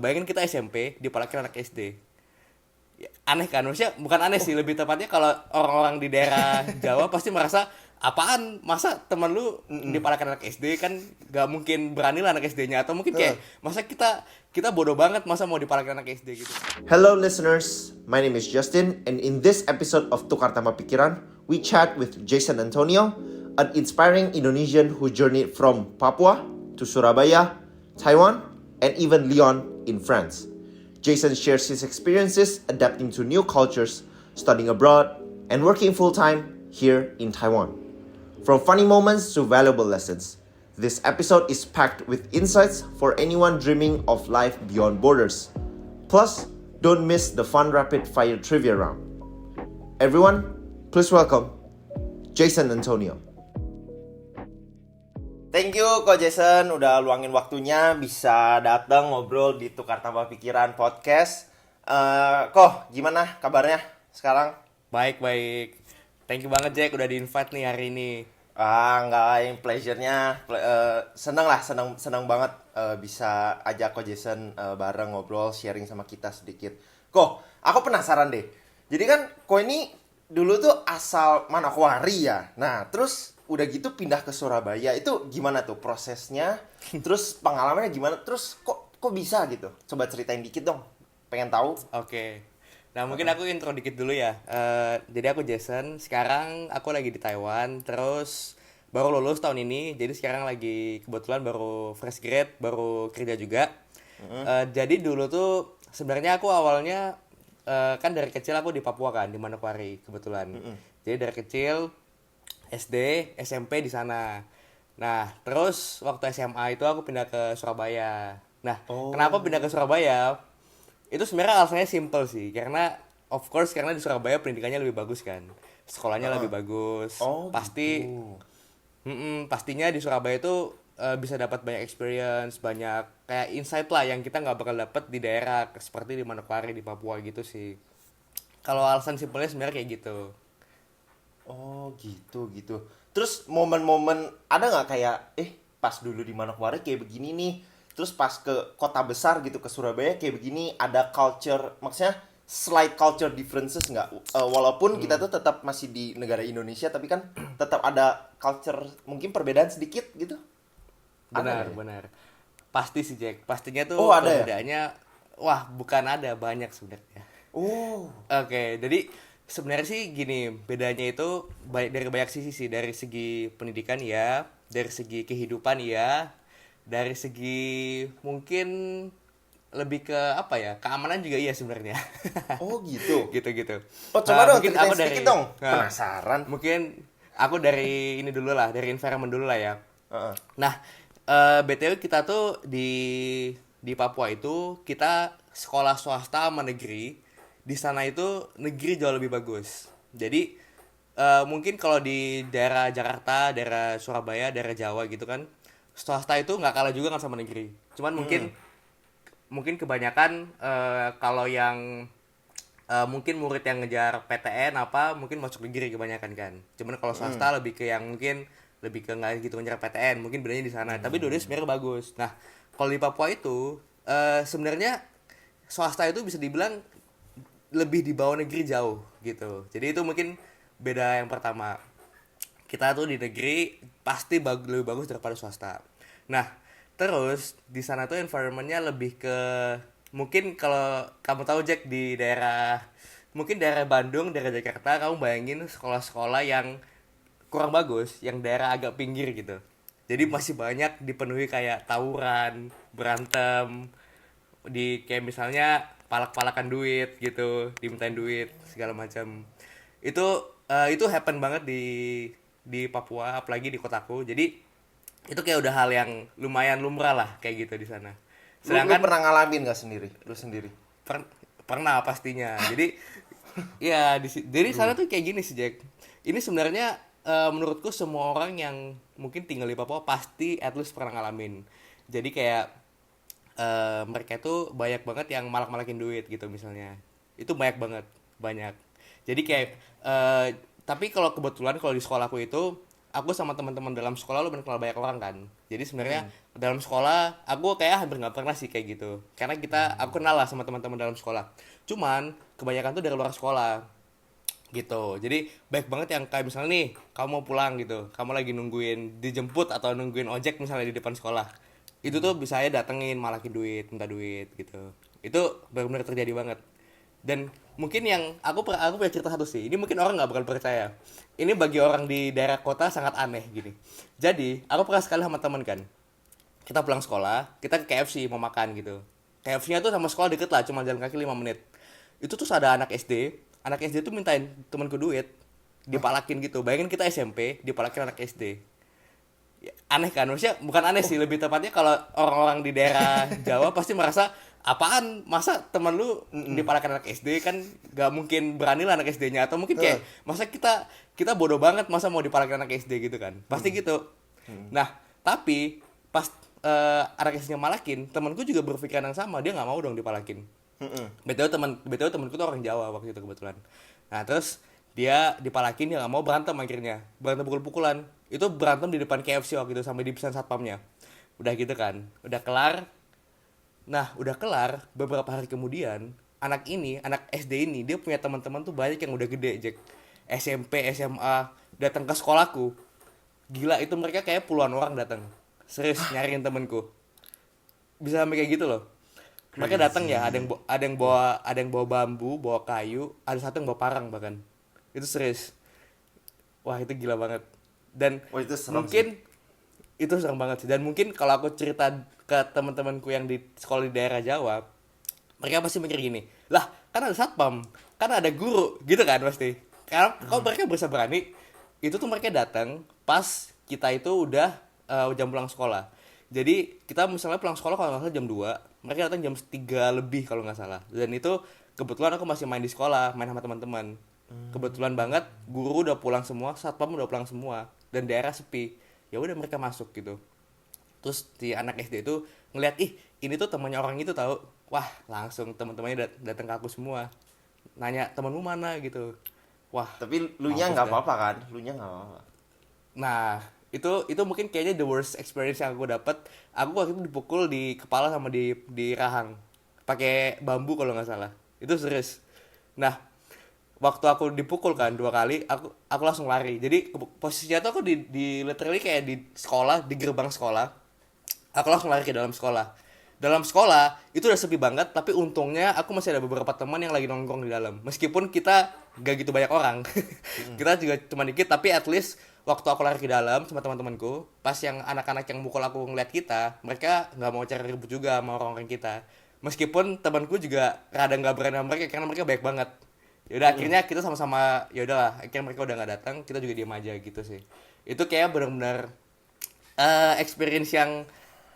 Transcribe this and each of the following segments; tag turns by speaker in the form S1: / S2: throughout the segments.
S1: Bayangin kita SMP dipalakin anak SD. Ya, aneh kan? Maksudnya bukan aneh sih, lebih tepatnya kalau orang-orang di daerah Jawa pasti merasa apaan, masa teman lu dipalakan anak SD, kan gak mungkin berani lah anak SD-nya, atau mungkin kayak masa kita kita bodoh banget masa mau dipalakan anak SD gitu.
S2: Hello listeners, my name is Justin and in this episode of Tukar Tambah Pikiran, we chat with Jason Antonio, an inspiring Indonesian who journeyed from Papua to Surabaya, Taiwan, and even Lyon in France. Jason shares his experiences adapting to new cultures, studying abroad, and working full-time here in Taiwan. From funny moments to valuable lessons, this episode is packed with insights for anyone dreaming of life beyond borders. Plus, don't miss the fun rapid-fire trivia round. Everyone, please welcome Jason Antonio. Thank you Ko Jason udah luangin waktunya bisa datang ngobrol di Tukar Tambah Pikiran podcast. Ko, gimana kabarnya sekarang?
S1: Baik, baik. Thank you banget Jack udah di-invite nih hari ini.
S2: Enggak, yang pleasure-nya seneng banget bisa ajak Ko Jason bareng ngobrol, sharing sama kita sedikit. Ko, aku penasaran deh. Jadi kan Ko ini dulu tuh asal Manokwari ya. Nah, terus udah gitu pindah ke Surabaya. Itu gimana tuh prosesnya? Terus pengalamannya gimana? Terus kok bisa gitu? Coba ceritain dikit dong. Pengen tahu.
S1: Oke. Nah, mungkin aku intro dikit dulu ya. Jadi aku Jason, sekarang aku lagi di Taiwan, terus baru lulus tahun ini. Jadi sekarang lagi kebetulan baru fresh grade, baru kerja juga. Jadi dulu tuh sebenarnya aku awalnya kan dari kecil aku di Papua kan, di Manokwari kebetulan. Jadi dari kecil SD, SMP di sana. Nah, terus waktu SMA itu aku pindah ke Surabaya. Nah, kenapa pindah ke Surabaya? Itu sebenarnya alasannya simple sih, karena of course karena di Surabaya pendidikannya lebih bagus kan, sekolahnya lebih bagus. Pasti,
S2: Gitu.
S1: pastinya di Surabaya itu bisa dapat banyak experience, banyak kayak insight lah yang kita nggak bakal dapat di daerah seperti di Manokwari, di Papua gitu sih. Kalau alasan simpelnya sebenarnya kayak gitu.
S2: Oh gitu. Terus momen-momen ada nggak kayak pas dulu di Manokwari kayak begini nih. Terus pas ke kota besar gitu ke Surabaya kayak begini ada culture maksudnya slight culture differences nggak? Walaupun kita tuh tetap masih di negara Indonesia tapi kan tetap ada culture mungkin perbedaan sedikit gitu. Ada nggak ya?
S1: Benar. Pasti sih Jack. Pastinya tuh
S2: Oh ada ya?
S1: perbedaannya, wah bukan ada, banyak sebenarnya.
S2: Oh.
S1: Oke, jadi sebenarnya sih gini, bedanya itu dari banyak sisi sih, dari segi pendidikan ya, dari segi kehidupan ya, dari segi mungkin lebih ke apa ya, keamanan juga iya sebenarnya.
S2: Oh gitu.
S1: Gitu-gitu.
S2: Oh coba dong
S1: Mungkin
S2: ceritain
S1: aku dari
S2: sedikit dong.
S1: nah,
S2: Penasaran.
S1: mungkin aku dari ini dulu lah, dari environment dulu lah ya.
S2: Heeh.
S1: Nah, BTW kita tuh di Papua itu kita sekolah swasta sama negeri. Di sana itu negeri jauh lebih bagus. Jadi mungkin kalau di daerah Jakarta, daerah Surabaya, daerah Jawa gitu kan, swasta itu nggak kalah juga kan sama negeri. Cuman mungkin kebanyakan kalau yang mungkin murid yang ngejar PTN apa mungkin masuk negeri kebanyakan kan. Cuman kalau swasta lebih ke yang mungkin lebih ke nggak gitu ngejar PTN, mungkin bedanya di sana. Tapi dua-duanya sebenarnya bagus. Nah, kalau di Papua itu sebenarnya swasta itu bisa dibilang lebih di bawah negeri jauh gitu. Jadi itu mungkin beda yang pertama. Kita tuh di negeri pasti lebih bagus daripada swasta. Nah, terus di sana tuh environmentnya lebih ke mungkin kalau kamu tahu Jack di daerah mungkin daerah Bandung, daerah Jakarta, kamu bayangin sekolah-sekolah yang kurang bagus, yang daerah agak pinggir gitu. Jadi masih banyak dipenuhi kayak tawuran, berantem, di kayak misalnya palak-palakan duit gitu, dimintain duit segala macam. Itu happen banget di Papua, apalagi di kotaku. Jadi itu kayak udah hal yang lumayan lumrah lah kayak gitu di sana.
S2: Lu pernah ngalamin nggak sendiri? Lu sendiri?
S1: Per- pernah pastinya. Jadi ya dari sana tuh kayak gini sih Jack. Ini sebenarnya menurutku semua orang yang mungkin tinggal di Papua pasti at least pernah ngalamin. Jadi kayak mereka itu banyak banget yang malak-malakin duit gitu misalnya. Itu banyak. Jadi kayak tapi kalau kebetulan kalau di sekolahku itu aku sama teman-teman dalam sekolah lu kenal banyak orang kan. Jadi sebenarnya dalam sekolah aku kayak hampir nggak pernah sih kayak gitu. Karena aku kenal lah sama teman-teman dalam sekolah. Cuman kebanyakan tuh dari luar sekolah gitu. Jadi baik banget yang kayak misalnya nih kamu mau pulang gitu, kamu lagi nungguin dijemput atau nungguin ojek misalnya di depan sekolah, itu tuh bisa aja datengin malakin duit, minta duit gitu. Itu benar-benar terjadi banget. Dan mungkin yang aku punya cerita satu sih, ini mungkin orang nggak bakal percaya, ini bagi orang di daerah kota sangat aneh gini. Jadi aku pernah sekali sama teman kan, kita pulang sekolah, kita ke KFC mau makan gitu. KFC-nya tuh sama sekolah deket lah, cuma jalan kaki 5 menit. Itu tuh ada anak SD tuh mintain temanku duit, dipalakin gitu. Bayangin kita SMP, dipalakin anak SD. Ya, aneh kan? Maksudnya bukan aneh sih, lebih tepatnya kalau orang-orang di daerah Jawa pasti merasa apaan, masa teman lu dipalakin anak SD, kan gak mungkin berani lah anak SD-nya, atau mungkin kayak masa kita kita bodoh banget masa mau dipalakin anak SD gitu kan. Pasti gitu. Nah, tapi pas anak SD-nya malakin, temanku juga berpikiran yang sama, dia nggak mau dong dipalakin. BTW temanku tuh orang Jawa waktu itu kebetulan. Nah, terus dia dipalakin, dia nggak mau, berantem akhirnya. Berantem pukul-pukulan. Itu berantem di depan KFC waktu itu sampai dipisahin satpamnya. Udah gitu kan. Udah kelar. Nah, udah kelar, beberapa hari kemudian, anak SD ini, dia punya teman-teman tuh banyak yang udah gede, Jack. SMP, SMA, datang ke sekolahku. Gila, itu mereka kayak puluhan orang datang. Serius nyariin temenku. Bisa sampai kayak gitu loh. Mereka datang ya, ada yang bawa bambu, bawa kayu, ada satu yang bawa parang bahkan. Itu serius. Wah, itu gila banget. Dan
S2: Wah, itu serem
S1: mungkin itu serem banget sih. Dan mungkin kalau aku cerita ke teman-temanku yang di sekolah di daerah Jawa, mereka pasti mikir gini, lah kan ada satpam, kan ada guru, gitu kan pasti. Karena kalau mereka bisa berani, itu tuh mereka datang pas kita itu udah jam pulang sekolah. Jadi kita misalnya pulang sekolah kalau nggak salah jam 2, mereka datang jam 3 lebih kalau nggak salah. Dan itu kebetulan aku masih main di sekolah, main sama teman-teman. Kebetulan banget guru udah pulang semua, satpam udah pulang semua, dan daerah sepi. Ya udah mereka masuk gitu. Terus si anak SD itu ngeliat, ih ini tuh temannya orang itu tahu. Wah, langsung teman-temannya datang ke aku semua, nanya temanmu mana gitu. Wah,
S2: Tapi lu nya
S1: mampus
S2: nggak
S1: dah.
S2: apa-apa kan? Lu nya nggak apa-apa.
S1: Nah, itu mungkin kayaknya the worst experience yang aku dapat. Aku waktu itu dipukul di kepala sama di rahang pakai bambu kalau nggak salah. Itu serius. Nah, waktu aku dipukul kan 2 kali, aku langsung lari. Jadi posisinya tuh aku di literally kayak di sekolah, di gerbang sekolah. Aku langsung lari ke dalam sekolah. Dalam sekolah itu udah sepi banget, tapi untungnya aku masih ada beberapa teman yang lagi nongkrong di dalam. Meskipun kita gak gitu banyak orang, kita juga cuma dikit, tapi at least waktu aku lari ke dalam sama teman-temanku, pas yang anak-anak yang mukul aku ngeliat kita, mereka nggak mau cari ribut juga sama orang-orang kita. Meskipun temanku juga rada nggak berani sama mereka karena mereka baik banget. Yaudah akhirnya kita sama-sama, ya udahlah, akhirnya mereka udah nggak datang, kita juga diem aja gitu sih. Itu kayak benar-benar experience yang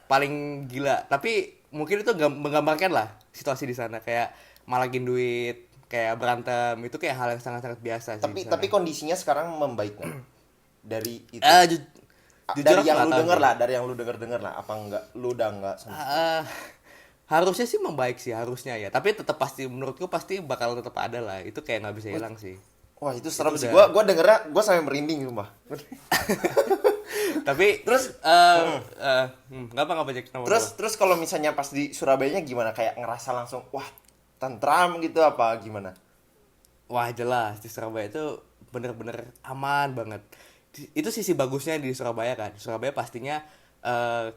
S1: paling gila, tapi mungkin itu menggambarkan lah situasi di sana, kayak malakin duit, kayak berantem, itu kayak hal yang sangat-sangat biasa sih di
S2: Tapi
S1: sana.
S2: kondisinya sekarang membaik nggak? Dari itu.
S1: eh ju- Jujur
S2: Dari
S1: aku
S2: yang
S1: nggak
S2: lu
S1: tahu
S2: denger
S1: sih.
S2: lah, dari yang lu denger lah, apa enggak lu udah enggak sama sekali?
S1: Eh, harusnya sih membaik sih, harusnya ya, tapi tetap pasti menurutku pasti bakal tetap ada lah, itu kayak nggak bisa hilang sih.
S2: Wah, itu
S1: Itu
S2: serem sih.
S1: udah.
S2: Gua dengernya gua sampai merinding sumpah.
S1: Tapi
S2: Terus
S1: nggak apa nggak Jack, kenapa
S2: terus
S1: kenapa?
S2: terus kalau misalnya pas di Surabayanya gimana? Kayak ngerasa langsung wah, tentram gitu apa gimana?
S1: Wah jelas di Surabaya itu bener-bener aman banget. Itu sisi bagusnya di Surabaya kan. Surabaya pastinya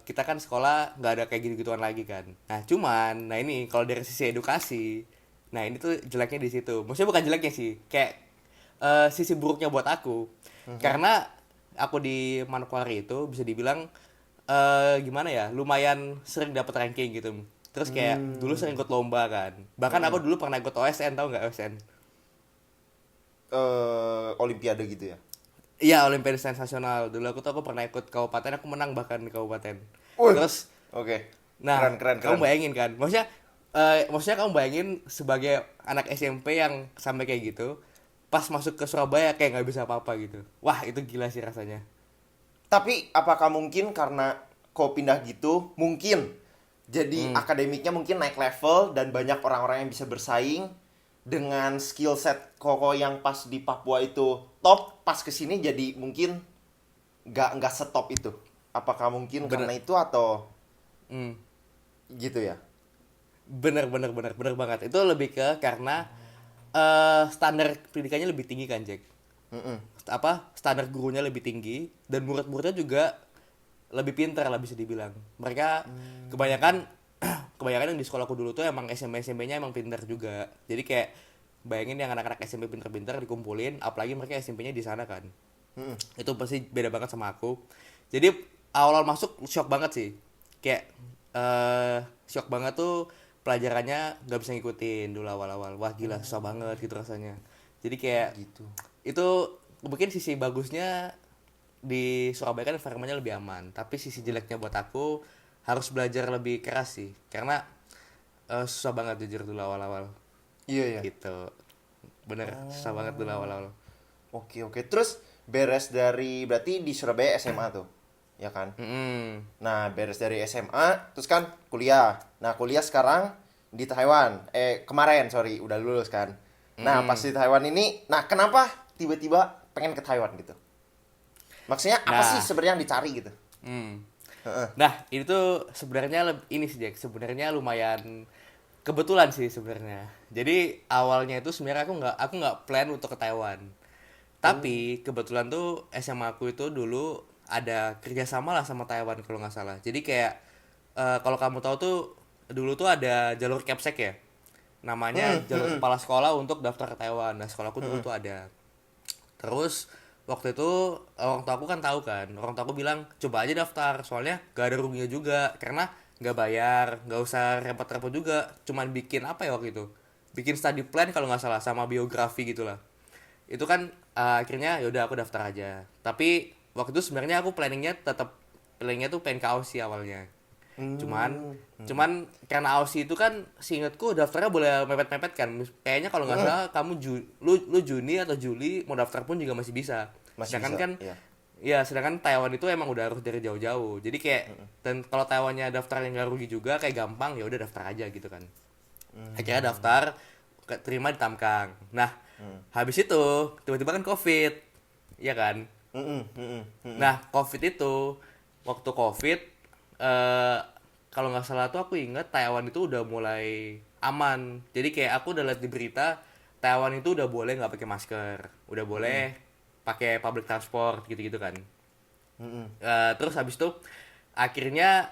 S1: kita kan sekolah nggak ada kayak gitu-gituan lagi kan. Nah cuman, nah ini kalau dari sisi edukasi, nah ini tuh jeleknya di situ. Maksudnya bukan jeleknya sih, kayak sisi buruknya buat aku. Karena aku di Manokwari itu bisa dibilang gimana ya, lumayan sering dapat ranking gitu. Terus kayak dulu sering ikut lomba kan. Bahkan aku dulu pernah ikut OSN, tahu nggak OSN?
S2: Olimpiade gitu ya.
S1: Iya, Olimpiade Sains Nasional. Dulu aku pernah ikut kabupaten, aku menang bahkan di kabupaten.
S2: Wih.
S1: Terus,
S2: Oke.
S1: nah,
S2: Keren.
S1: kamu bayangin kan? Maksudnya kamu bayangin sebagai anak SMP yang sampai kayak gitu, pas masuk ke Surabaya kayak nggak bisa apa-apa gitu. Wah, itu gila sih rasanya.
S2: Tapi apakah mungkin karena kau pindah gitu, mungkin jadi akademiknya mungkin naik level dan banyak orang-orang yang bisa bersaing dengan skill set koko yang pas di Papua itu top, pas kesini jadi mungkin nggak stop itu? Apakah mungkin
S1: Bener.
S2: karena itu atau
S1: Hmm.
S2: gitu ya?
S1: Bener banget. Itu lebih ke karena standar pendidikannya lebih tinggi kan, Jack.
S2: Mm-mm.
S1: Standar gurunya lebih tinggi dan murid-muridnya juga lebih pintar lah bisa dibilang. Mereka kebanyakan kebanyakan yang di sekolahku dulu tuh emang SMP-nya emang pintar juga. Jadi kayak bayangin yang anak-anak SMP pintar-pintar dikumpulin, apalagi mereka SMP-nya di sana kan.
S2: Mm-mm.
S1: Itu pasti beda banget sama aku. Jadi awal-awal masuk shock banget sih. Kayak shock banget tuh pelajarannya nggak bisa ngikutin dulu awal-awal. Wah gila susah banget gitu rasanya. Jadi kayak
S2: Gitu.
S1: itu mungkin sisi bagusnya di Surabaya kan environment-nya lebih aman, tapi sisi jeleknya buat aku harus belajar lebih keras sih karena susah banget jujur dulu awal-awal
S2: Iya ya.
S1: gitu. Bener susah banget dulu awal-awal.
S2: Oke oke. Terus beres dari berarti di Surabaya SMA tuh, ya kan?
S1: Mm-mm.
S2: Nah, beres dari SMA, terus kan kuliah. Nah, kuliah sekarang di Taiwan. Kemarin, sorry, udah lulus kan. Nah, pas di Taiwan ini, nah kenapa tiba-tiba pengen ke Taiwan gitu? Maksudnya apa sih
S1: Nah,
S2: sebenarnya yang dicari gitu?
S1: hmm.
S2: Heeh.
S1: Nah ini tuh sebenarnya ini sih Jack, sebenarnya lumayan kebetulan sih sebenarnya. Jadi awalnya itu sebenarnya aku nggak plan untuk ke Taiwan.
S2: Oh.
S1: Tapi kebetulan tuh SMA aku itu dulu ada kerjasama lah sama Taiwan kalau nggak salah. Jadi kayak kalau kamu tahu tuh dulu tuh ada jalur Capsek ya. Namanya
S2: Mm,
S1: jalur
S2: mm,
S1: kepala sekolah untuk daftar ke Taiwan. Nah sekolahku dulu
S2: mm,
S1: tuh ada. Terus waktu itu orang tua aku kan tahu kan. Orang tua aku bilang coba aja daftar. Soalnya gak ada ruginya juga karena nggak bayar, nggak usah repot-repot juga. Cuman bikin apa ya waktu itu? Bikin study plan kalau nggak salah sama biografi gitulah. Itu kan akhirnya yaudah aku daftar aja. Tapi waktu itu sebenarnya aku planningnya tuh pengen ke Aussie awalnya. Cuman
S2: mm,
S1: cuman karena Aussie itu kan seingatku daftarnya boleh mepet-mepet kan. Kayaknya kalau nggak
S2: mm.
S1: salah lu Juni atau Juli mau daftar pun juga masih bisa.
S2: Masih
S1: Sedangkan
S2: bisa,
S1: kan
S2: ya.
S1: ya sedangkan Taiwan itu emang udah harus dari jauh-jauh. Jadi kayak dan kalau Taiwannya daftar yang nggak rugi juga kayak gampang ya udah daftar aja gitu kan. Akhirnya daftar terima di Tamkang. Nah, habis itu tiba-tiba kan COVID. Iya kan?
S2: Mm, mm, mm, mm.
S1: Nah, COVID itu waktu COVID eh kalau nggak salah tuh aku inget Taiwan itu udah mulai aman. Jadi kayak aku udah lihat di berita Taiwan itu udah boleh nggak pakai masker, udah boleh pakai public transport gitu-gitu kan. Terus habis itu akhirnya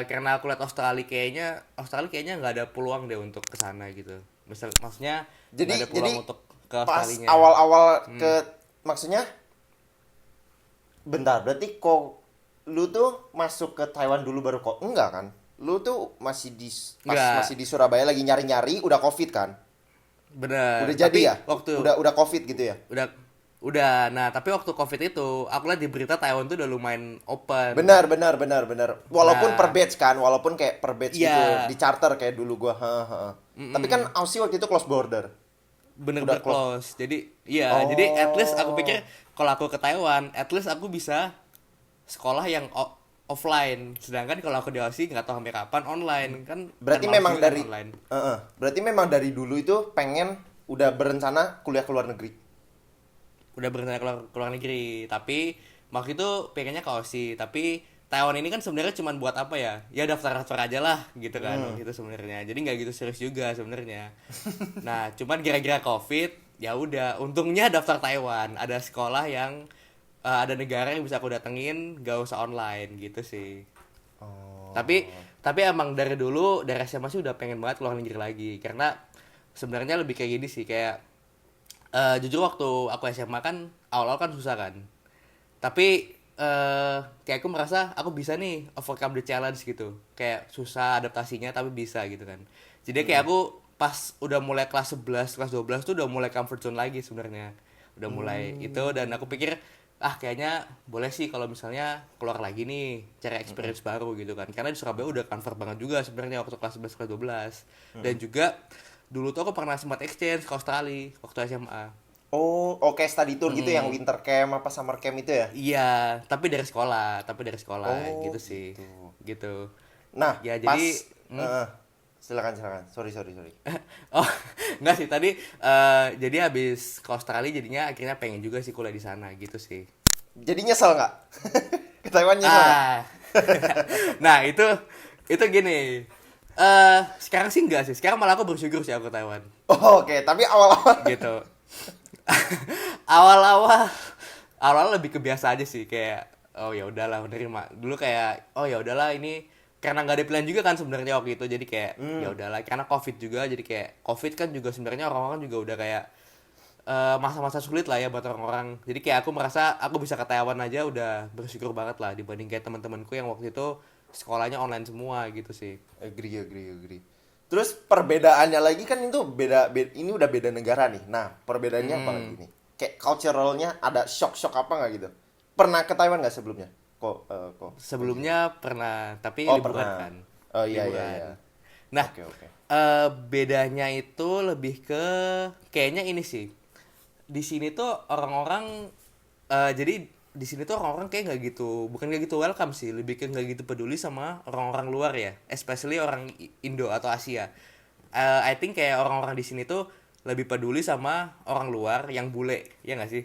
S1: karena aku lihat Australia kayaknya nggak ada peluang deh untuk ke sana gitu. Maksudnya nggak ada
S2: Jadi
S1: peluang untuk ke
S2: pas
S1: Australinya.
S2: awal-awal maksudnya bentar, berarti kok lu tuh masuk ke Taiwan dulu baru kok enggak kan? Lu tuh masih di pas masih
S1: Nggak,
S2: di Surabaya lagi nyari-nyari udah Covid kan?
S1: bener.
S2: Udah jadi ya?
S1: Tapi waktu
S2: Udah Covid gitu ya?
S1: udah udah nah tapi waktu COVID itu aku lihat di berita Taiwan tuh udah lumayan open.
S2: Benar, benar, benar, benar. Walaupun per
S1: Nah,
S2: batch kan, walaupun kayak per batch gitu,
S1: iya,
S2: di charter kayak dulu gua. Tapi kan Aussie waktu itu close border. Udah
S1: bener-bener
S2: close.
S1: close. Jadi at least aku
S2: Oh.
S1: pikir kalau aku ke Taiwan, at least aku bisa sekolah yang offline. Sedangkan kalau aku di Aussie nggak tahu sampai kapan online kan
S2: Berarti
S1: males
S2: memang
S1: juga kan
S2: dari
S1: online.
S2: berarti memang dari dulu itu pengen udah berencana kuliah ke luar negeri.
S1: Udah berencana keluar negeri, tapi waktu itu pengennya ke Aussie, tapi Taiwan ini kan sebenarnya cuma buat apa ya? Ya daftar-daftar aja lah gitu kan waktu itu sebenarnya. Jadi nggak gitu serius juga sebenarnya. Nah, cuman kira-kira COVID, ya udah, untungnya daftar Taiwan, ada sekolah yang ada negara yang bisa aku datengin, gak usah online gitu sih.
S2: Oh.
S1: Tapi emang dari dulu dari SMA sih udah pengen banget keluar negeri lagi karena sebenarnya lebih kayak gini sih kayak jujur waktu aku SMA kan awal-awal kan susah kan. Tapi kayak aku merasa aku bisa nih overcome the challenge gitu. Kayak susah adaptasinya tapi bisa gitu kan. Jadi kayak aku pas udah mulai kelas 11, kelas 12 tuh udah mulai comfort zone lagi sebenarnya. Udah mulai itu dan aku pikir kayaknya boleh sih kalau misalnya keluar lagi nih cari experience baru gitu kan. Karena di Surabaya udah comfort banget juga sebenarnya waktu kelas 11, kelas 12. Dan juga dulu tuh aku pernah sempat exchange ke Australia waktu SMA.
S2: Oh, oke study tour gitu yang winter camp apa summer camp itu ya?
S1: Iya, tapi dari sekolah
S2: Oh,
S1: gitu sih.
S2: gitu.
S1: Gitu.
S2: Nah,
S1: Ya
S2: pas
S1: jadi
S2: silakan silakan. Sorry, sorry, sorry.
S1: oh, enggak sih tadi jadi habis ke Australia jadinya akhirnya pengen juga sih kuliah di sana gitu sih.
S2: Jadi nyesel nggak? Ke Taiwan nyesel nggak?
S1: Ah. Nah, itu gini. Sekarang sih enggak sih. Sekarang malah aku bersyukur sih aku ke Taiwan.
S2: Oh, oke, tapi awal-awal.
S1: Gitu. Awal-awal lebih kebiasa aja sih, kayak oh ya udahlah menerima. Dulu kayak oh ya udahlah, ini karena nggak ada pilihan juga kan sebenarnya waktu itu, jadi kayak ya udahlah, karena Covid juga, jadi kayak Covid kan juga sebenarnya orang-orang juga udah kayak masa-masa sulit lah ya buat orang-orang. Jadi kayak aku merasa aku bisa ke Taiwan aja udah bersyukur banget lah, dibanding kayak teman-temanku yang waktu itu sekolahnya online semua gitu sih.
S2: Agree. Terus perbedaannya lagi kan itu ini udah beda negara nih. Nah, perbedaannya apa lagi nih? Kayak culturalnya ada shock apa nggak gitu? Pernah ke Taiwan nggak sebelumnya? Kok?
S1: Sebelumnya pernah, tapi
S2: Oh,
S1: liburan
S2: pernah.
S1: kan.
S2: Oh iya.
S1: Liburan. Nah,
S2: Oke.
S1: bedanya itu lebih ke kayaknya ini sih. Di sini tuh orang-orang jadi di sini tuh orang-orang kayak nggak gitu, bukan nggak gitu welcome sih, lebih ke nggak gitu peduli sama orang-orang luar ya, especially orang Indo atau Asia. I think kayak orang-orang di sini tuh lebih peduli sama orang luar yang bule, ya nggak sih?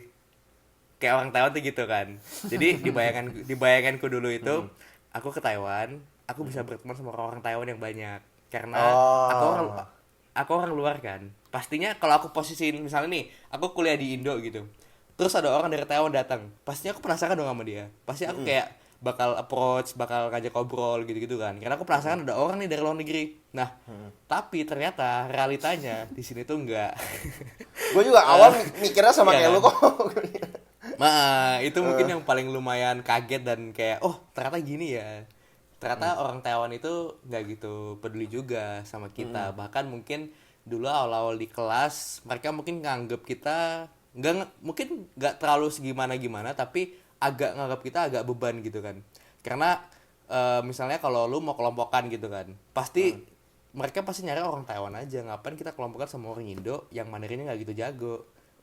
S1: Kayak orang Taiwan tuh gitu kan. Jadi di bayanganku dulu itu aku ke Taiwan, aku bisa berteman sama orang Taiwan yang banyak karena aku orang
S2: Oh.
S1: aku orang luar kan. Pastinya kalau aku posisiin misalnya nih, aku kuliah di Indo gitu. Terus ada orang dari Taiwan datang, pastinya aku penasaran dong sama dia. Pasti aku kayak bakal approach, bakal ngajak ngobrol gitu-gitu kan. Karena aku penasaran ada orang nih dari luar negeri. Nah, tapi ternyata realitanya di sini tuh enggak.
S2: Gue juga awal mikirnya sama
S1: Iya
S2: kayak
S1: kan?
S2: lu kok.
S1: Nah, itu mungkin yang paling lumayan kaget dan kayak, oh ternyata gini ya. Ternyata orang Taiwan itu nggak gitu peduli juga sama kita. Bahkan mungkin dulu awal-awal di kelas, mereka mungkin nganggep kita mungkin nggak terlalu segimana-gimana, tapi agak nganggap kita agak beban gitu kan. Karena misalnya kalau lu mau kelompokan gitu kan, pasti mereka pasti nyari orang Taiwan aja. Ngapain kita kelompokan sama orang Indo yang Mandarinnya nggak gitu jago?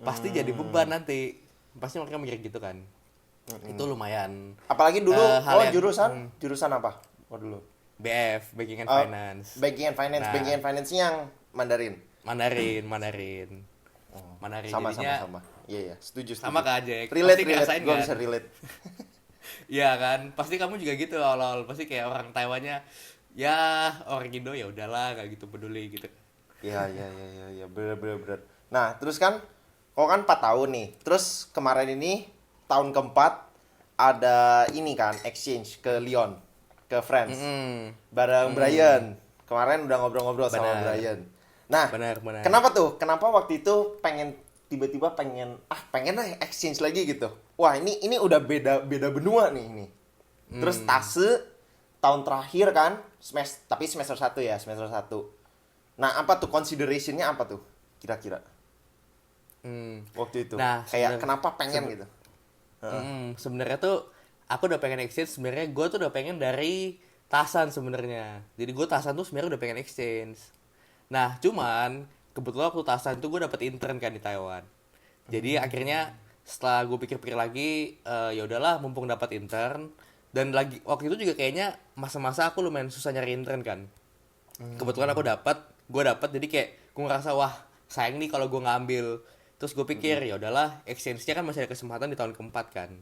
S1: Pasti jadi beban nanti. Pasti mereka mikir gitu kan. Itu lumayan
S2: Apalagi dulu
S1: hal yang
S2: jurusan apa? Oh dulu.
S1: BF, Banking and
S2: Oh,
S1: Finance.
S2: Banking and Finance.
S1: Nah.
S2: Banking and Finance-nya yang Mandarin.
S1: Mandarin.
S2: Sama
S1: Jadinya
S2: sama. Iya, setuju.
S1: sama kan, Jack?
S2: Relate,
S1: Pasti ngerasain
S2: gue
S1: kan?
S2: bisa relate.
S1: Iya kan? Pasti kamu juga gitu awal-awal. Pasti kayak orang Taiwannya, ya orang Indo ya udahlah, gak gitu peduli gitu.
S2: Iya, bener. Nah, terus kan, kau kan 4 tahun nih. Terus kemarin ini, tahun keempat, ada ini kan, exchange ke Lyon, ke France. Bareng Brian. Kemarin udah ngobrol-ngobrol sama
S1: Benar.
S2: Brian. Nah,
S1: Benar.
S2: kenapa tuh? Kenapa waktu itu tiba-tiba pengen lah exchange lagi gitu. Wah, ini udah beda benua nih ini. Terus Tase tahun terakhir kan, tapi semester 1 ya, semester 1. Nah, apa tuh consideration-nya apa tuh kira-kira? Waktu itu.
S1: Nah,
S2: Kayak kenapa pengen gitu?
S1: Sebenarnya tuh aku udah pengen exchange. Sebenarnya gue tuh udah pengen dari Tasan sebenarnya. Jadi gue Tasan tuh sebenarnya udah pengen exchange. Nah, cuman kebetulan waktu Tasan tuh gue dapet intern kan di Taiwan. Jadi akhirnya setelah gue pikir-pikir lagi, ya udahlah mumpung dapat intern, dan lagi waktu itu juga kayaknya masa-masa aku lumayan susah nyari intern kan. Kebetulan gue dapat, jadi kayak gue ngerasa wah sayang nih kalau gue ngambil. Terus gue pikir ya udahlah, exchange-nya kan masih ada kesempatan di tahun keempat kan.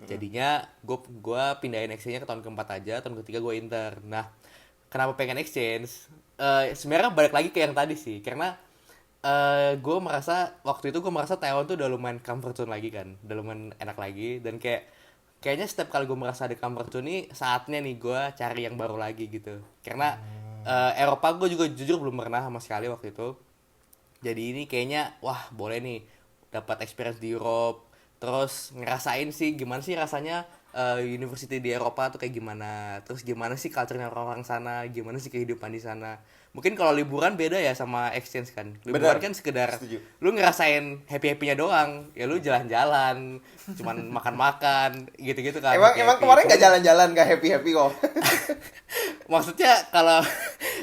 S1: Jadinya gue pindahin exchange-nya ke tahun keempat aja, tahun ketiga gue intern. Nah, kenapa pengen exchange? Sebenarnya balik lagi ke yang tadi sih, karena waktu itu gue merasa Taiwan tuh udah lumayan comfort zone lagi kan, udah lumayan enak lagi, dan kayaknya setiap kali gue merasa ada comfort zone nih, saatnya nih gue cari yang baru lagi gitu. Karena Eropa gue juga jujur belum pernah sama sekali waktu itu. Jadi ini kayaknya wah boleh nih dapat experience di Europe, terus ngerasain sih gimana sih rasanya university di Eropa tuh kayak gimana, terus gimana sih culture-nya orang-orang sana, gimana sih kehidupan di sana. Mungkin kalau liburan beda ya sama exchange kan. Liburan
S2: Bener.
S1: kan sekedar
S2: Setuju.
S1: lu ngerasain happy-happynya doang, ya lu jalan-jalan, cuman makan-makan gitu-gitu kan.
S2: Emang
S1: happy-happy.
S2: kemarin nggak
S1: Cuman-
S2: jalan-jalan, nggak happy kok.
S1: maksudnya kalau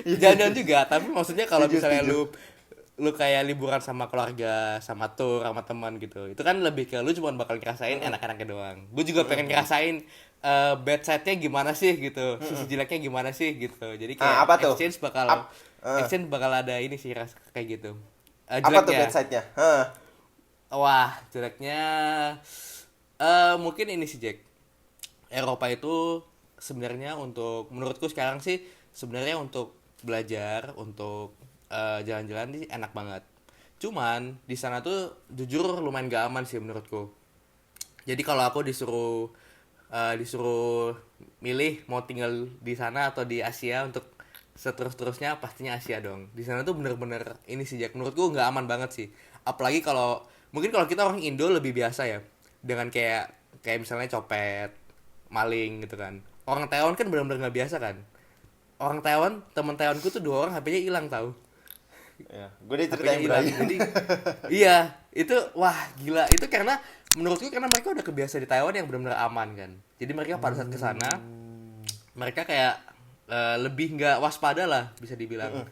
S1: jalan-jalan juga, tapi maksudnya kalau
S2: Setuju,
S1: misalnya
S2: setuju.
S1: lu kayak liburan sama keluarga, sama tour, sama teman gitu, itu kan lebih ke lu cuma bakal ngerasain enak-enaknya doang. Gue juga pengen ngerasain bad side-nya gimana sih gitu, sisi jeleknya gimana sih gitu. Jadi kayak
S2: apa tuh?
S1: exchange bakal ada ini sih kayak gitu.
S2: Apa tuh
S1: Jeleknya,
S2: bad side-nya?
S1: wah jeleknya Mungkin ini sih Jack. Eropa itu sebenarnya untuk menurutku sekarang sih sebenarnya untuk belajar, untuk jalan-jalan sih enak banget. Cuman di sana tuh jujur lumayan gak aman sih menurutku. Jadi kalau aku disuruh milih mau tinggal di sana atau di Asia untuk seterus-terusnya pastinya Asia dong. Di sana tuh bener-bener ini sih Jack menurutku nggak aman banget sih. Apalagi kalau mungkin kalau kita orang Indo lebih biasa ya dengan kayak kayak misalnya copet, maling gitu kan. Orang Taiwan kan bener-bener nggak biasa kan. Orang Taiwan, teman Taiwanku tuh 2 orang HP-nya hilang tahu.
S2: Ya, gue
S1: HP-nya
S2: diceritain
S1: hilang.
S2: Brian.
S1: Jadi iya, itu wah gila. Itu karena menurutku karena mereka udah kebiasa di Taiwan yang benar-benar aman kan. Jadi mereka pada saat ke sana mereka kayak lebih nggak waspada lah bisa dibilang.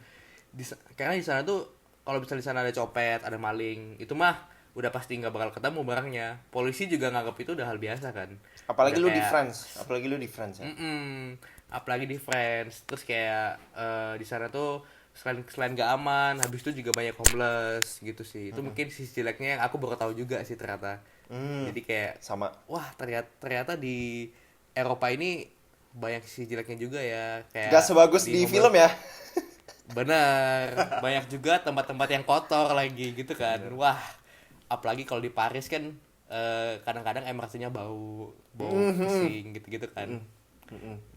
S1: Karena di sana tuh kalau misalnya di sana ada copet, ada maling, itu mah udah pasti nggak bakal ketemu barangnya. Polisi juga nganggap itu udah hal biasa kan.
S2: Apalagi
S1: Udah
S2: lu di
S1: kayak
S2: France, apalagi lu di France ya.
S1: apalagi di France terus kayak di sana tuh selain selain gak aman habis itu juga banyak homeless gitu sih itu mungkin sisi jeleknya yang aku baru tahu juga sih ternyata jadi kayak
S2: Sama.
S1: wah ternyata ternyata di Eropa ini banyak sisi jeleknya juga ya kayak
S2: Gak sebagus di
S1: homeless
S2: film ya.
S1: bener banyak juga tempat-tempat yang kotor lagi gitu kan wah apalagi kalau di Paris kan kadang-kadang MRT-nya bau bau pusing gitu-gitu kan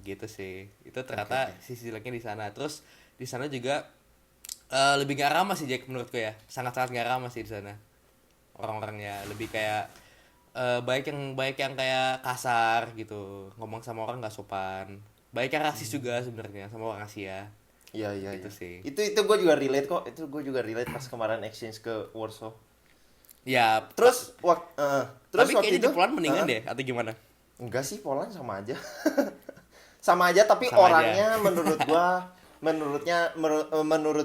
S1: gitu sih itu ternyata sisi jeleknya di sana terus di sana juga lebih gak ramah sih Jack menurutku ya sangat-sangat gak ramah sih di sana orang-orangnya lebih kayak baik yang kayak kasar gitu ngomong sama orang nggak sopan baik yang rasis juga sebenarnya sama orang Asia
S2: Iya iya
S1: gitu
S2: iya.
S1: sih
S2: Itu gue juga relate kok. Itu gue juga relate pas kemarin exchange ke Warsaw.
S1: ya
S2: Terus
S1: tapi
S2: waktu
S1: kayaknya
S2: itu
S1: di Poland mendingan
S2: uh,
S1: deh atau gimana
S2: enggak sih, Poland sama aja. Sama aja, tapi
S1: sama aja
S2: orangnya menurut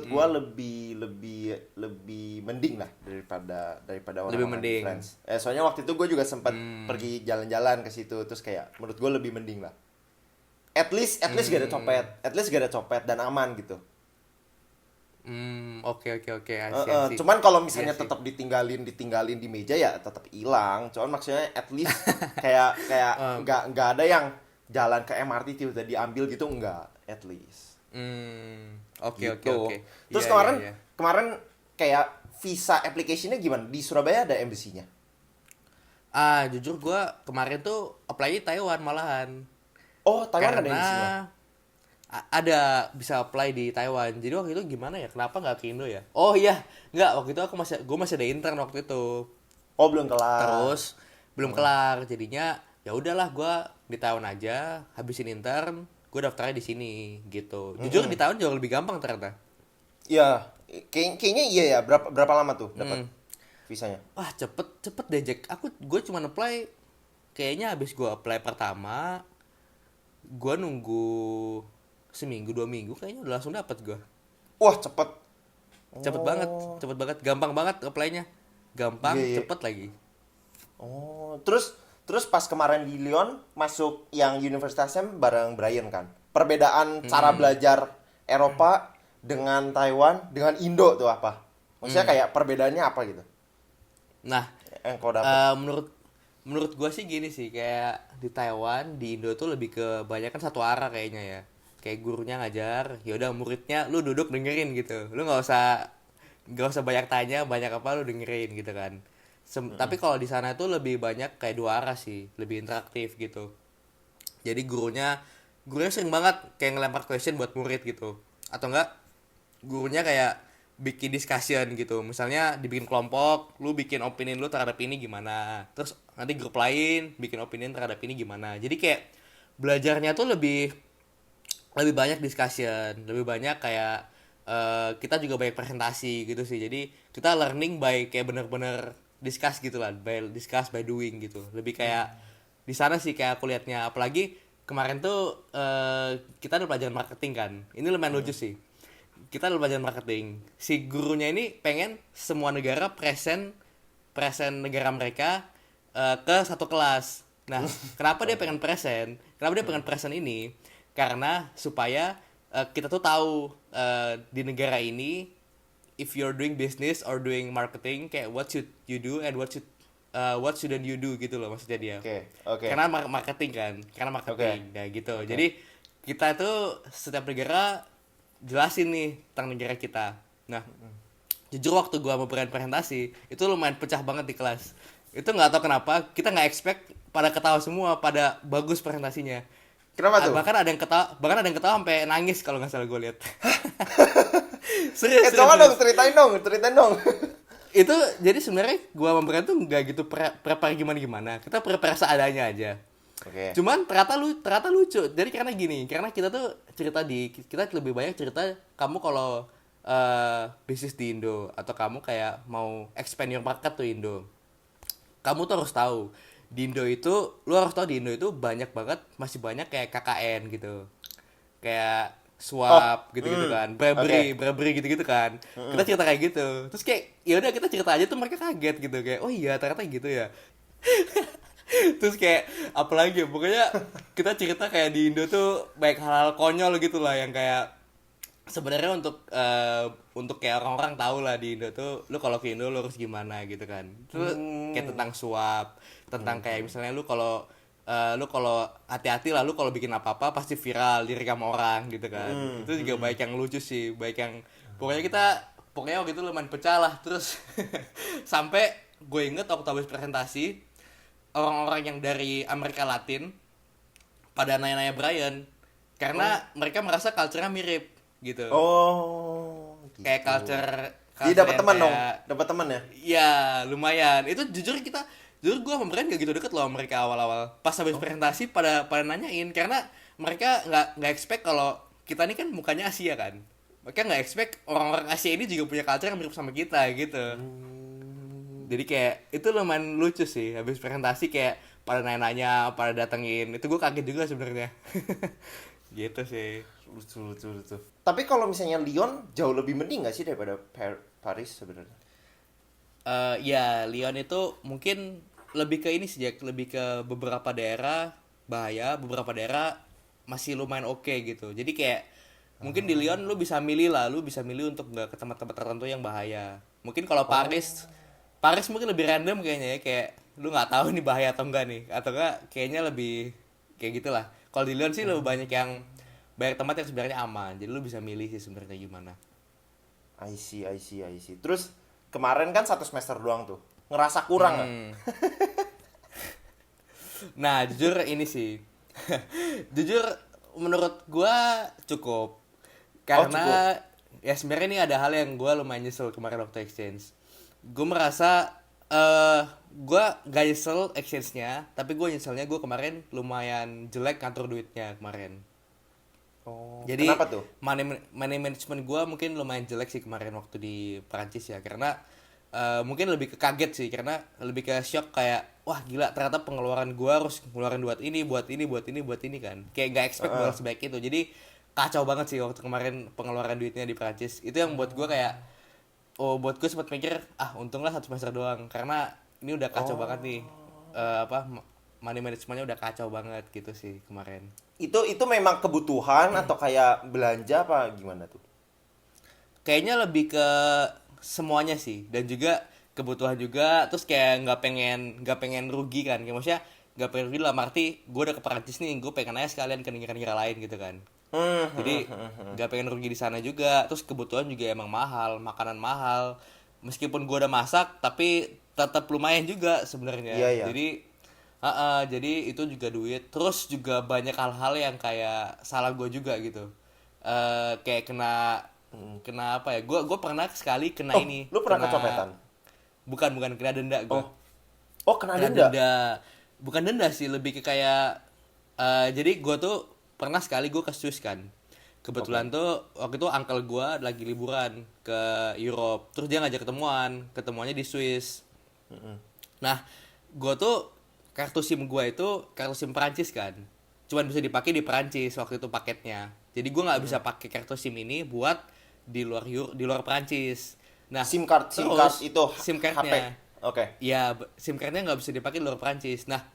S2: gua lebih lebih lebih mending lah daripada
S1: lebih
S2: orang-orang di
S1: mending
S2: France. Soalnya waktu itu gue juga sempat pergi jalan-jalan ke situ, terus kayak menurut gua lebih mending lah. At least gak ada copet, at least gak ada copet dan aman gitu.
S1: oke oke oke I see.
S2: Cuman kalau
S1: Iya
S2: misalnya
S1: sih.
S2: tetap ditinggalin di meja ya tetap hilang. Cuman maksudnya at least kayak kayak nggak ada yang jalan ke MRT tiba-tiba diambil gitu, nggak, at least.
S1: Oke oke
S2: Gitu.
S1: oke.
S2: Terus
S1: Iya iya
S2: kemarin
S1: iya.
S2: kemarin kayak visa application-nya gimana? Di Surabaya ada embassy-nya.
S1: Jujur gue kemarin tuh apply di Taiwan malahan.
S2: Oh, Taiwan ada
S1: Karena
S2: embassy-nya.
S1: ada bisa apply di Taiwan. Jadi waktu itu gimana ya? Kenapa nggak ke Indo ya? Oh iya, nggak waktu itu gue masih ada intern waktu itu.
S2: Oh, belum kelar.
S1: Terus belum kelar. Jadinya ya udahlah gue di Taiwan aja, habisin intern, gue daftarnya di sini gitu. Jujur di Taiwan jauh lebih gampang ternyata.
S2: Iya, kayaknya iya ya. Berapa lama tuh dapat visanya?
S1: Wah cepet deh Jack. Gue cuma apply kayaknya habis gue apply pertama, gue nunggu seminggu 2 minggu kayaknya udah langsung dapat gue.
S2: Wah, cepet.
S1: Cepet banget, gampang banget apply-nya, gampang,
S2: Iya, iya.
S1: cepet lagi.
S2: Oh, terus pas kemarin di Lyon masuk yang Universitas Sam bareng Brian kan. Perbedaan cara belajar Eropa dengan Taiwan dengan Indo tuh apa? Maksudnya kayak perbedaannya apa gitu?
S1: Nah,
S2: Yang kau dapet.
S1: menurut menurut gue sih gini sih kayak di Taiwan, di Indo tuh lebih ke banyak kan satu arah kayaknya ya. Kayak gurunya ngajar, ya udah muridnya lu duduk dengerin gitu. Lu nggak usah banyak tanya, banyak apa lu dengerin gitu kan. Tapi kalau di sana tuh lebih banyak kayak dua arah sih, lebih interaktif gitu. Jadi gurunya sering banget kayak ngelempar question buat murid gitu. Atau enggak gurunya kayak bikin discussion gitu. Misalnya dibikin kelompok, lu bikin opini lu terhadap ini gimana. Terus nanti grup lain bikin opini terhadap ini gimana. Jadi kayak belajarnya tuh lebih banyak discussion, lebih banyak kayak kita juga banyak presentasi gitu sih. Jadi kita learning by kayak bener-bener discuss gitu lah, discuss by doing gitu. Lebih kayak di sana sih kayak aku liatnya. Apalagi kemarin tuh kita ada pelajaran marketing kan. Ini lumayan lucu sih. Kita ada pelajaran marketing. Si gurunya ini pengen semua negara present negara mereka ke satu kelas. Nah, kenapa dia pengen present? Kenapa dia pengen present ini? Karena supaya kita tuh tahu di negara ini if you're doing business or doing marketing kayak what should you do and what should what shouldn't you do gitu loh maksudnya dia.
S2: Oke.
S1: Karena marketing kan, karena marketing kayak gitu. Jadi kita tuh setiap negara jelasin nih tentang negara kita. Nah, jujur waktu gua mau presentasi itu lumayan pecah banget di kelas. Itu nggak tahu kenapa kita nggak expect pada ketawa semua, pada bagus presentasinya.
S2: Kenapa tuh?
S1: Bahkan ada yang ketawa sampai nangis kalau nggak salah gue lihat. serius,
S2: Coba
S1: serius.
S2: dong, ceritain dong.
S1: Itu jadi sebenarnya gua sama Brian tuh nggak gitu prepare gimana kita prepare seadanya aja.
S2: Oke.
S1: Cuman ternyata lucu. Jadi karena gini, karena kita tuh kita lebih banyak cerita kamu kalau bisnis di Indo atau kamu kayak mau expand your market tuh Indo. Kamu tuh harus tahu di Indo itu, lu harus tahu di Indo itu masih banyak kayak KKN gitu. Kayak swap gitu-gitu kan, bribery gitu-gitu kan. Kita cerita kayak gitu. Terus kayak ya udah kita cerita aja tuh mereka kaget gitu kayak oh iya ternyata gitu ya. Terus kayak apalagi ya, pokoknya kita cerita kayak di Indo tuh banyak hal-hal konyol gitu lah yang kayak sebenarnya untuk kayak orang-orang tahu lah di Indo tuh lu kalau ke Indo lu harus gimana gitu kan. Terus kayak tentang swap, tentang kayak misalnya lu kalau hati-hati lah lu kalau bikin apa-apa pasti viral direkam orang gitu kan. Itu juga baik yang lucu sih, baik yang pokoknya waktu itu lumayan pecah lah. Terus sampai gue inget waktu habis presentasi orang-orang yang dari Amerika Latin pada nanya-nanya Brian karena mereka merasa culture-nya mirip gitu.
S2: Gitu.
S1: Kayak culture
S2: Jadi dapat
S1: yang
S2: teman dong,
S1: kayak-
S2: dapat teman ya.
S1: Iya, lumayan. Itu jujur gue sama Brian gak gitu deket loh mereka awal-awal. Pas habis presentasi pada nanyain karena mereka nggak expect kalau kita ini kan mukanya Asia kan. Mereka nggak expect orang-orang Asia ini juga punya culture yang mirip sama kita gitu. Jadi kayak itu lumayan lucu sih. Habis presentasi kayak pada nanya-nanya, pada datengin. Itu gue kaget juga sebenarnya. Gitu sih.
S2: Lucu. Tapi kalau misalnya Lyon jauh lebih mending nggak sih daripada Paris sebenarnya?
S1: Ya Lyon itu mungkin lebih ke ini sih Jack, lebih ke beberapa daerah bahaya, beberapa daerah masih lumayan oke gitu. Jadi kayak mungkin di Lyon lu bisa milih untuk nggak ke tempat-tempat tertentu yang bahaya. Mungkin kalau Paris mungkin lebih random kayaknya ya, kayak lu nggak tahu nih bahaya atau enggak nih, atau enggak kayaknya lebih kayak gitulah. Kalau di Lyon sih lebih banyak tempat yang sebenarnya aman, jadi lu bisa milih sih sebenarnya gimana.
S2: I see. Terus kemarin kan 1 semester doang tuh, ngerasa kurang nggak?
S1: Nah, jujur ini sih. Jujur menurut gua cukup. Karena ya sebenarnya ini ada hal yang gua lumayan nyesel kemarin waktu exchange. Gua merasa gua gak nyesel exchange-nya, tapi gua nyeselnya gua kemarin lumayan jelek ngatur duitnya kemarin. Jadi
S2: Kenapa tuh?
S1: money management gua mungkin lumayan jelek sih kemarin waktu di Perancis ya, karena mungkin lebih ke kaget sih, karena lebih ke shock kayak wah gila ternyata pengeluaran gua harus ngeluarin buat ini kan, kayak gak expect bakal sebaik itu. Jadi kacau banget sih waktu kemarin pengeluaran duitnya di Perancis. Itu yang buat gua kayak buat gue sempat mikir untunglah 1 semester doang, karena ini udah kacau banget nih, money managementnya udah kacau banget gitu sih kemarin.
S2: Itu memang kebutuhan atau kayak belanja apa gimana tuh?
S1: Kayaknya lebih ke semuanya sih, dan juga kebutuhan juga, terus kayak nggak pengen rugi kan, kayak maksudnya nggak pengen rugi lah, arti gue udah ke Perancis nih, gue pengen aja sekalian ke negara-negara lain gitu kan. Jadi nggak pengen rugi di sana juga. Terus kebutuhan juga emang mahal, makanan mahal, meskipun gue udah masak tapi tetap lumayan juga sebenarnya.
S2: Iya.
S1: Jadi itu juga duit. Terus juga banyak hal-hal yang kayak salah gue juga gitu. Kayak kena apa ya? Gue pernah sekali kena ini.
S2: Lu pernah kecopetan?
S1: Bukan kena denda gue.
S2: Kena
S1: Kena
S2: denda.
S1: Bukan denda sih, lebih ke kayak jadi gue tuh pernah sekali gue ke Swiss kan. Kebetulan tuh waktu itu uncle gue lagi liburan ke Europe. Terus dia ngajak ketemuannya di Swiss. Nah, gue tuh kartu SIM gue itu kartu SIM Perancis kan. Cuman bisa dipakai di Perancis waktu itu paketnya. Jadi gue nggak bisa pakai kartu SIM ini buat di luar Perancis. Nah,
S2: SIM card itu
S1: SIM cardnya.
S2: HP. Oke.
S1: Ya, SIM cardnya nggak bisa dipakai di luar Perancis. Nah,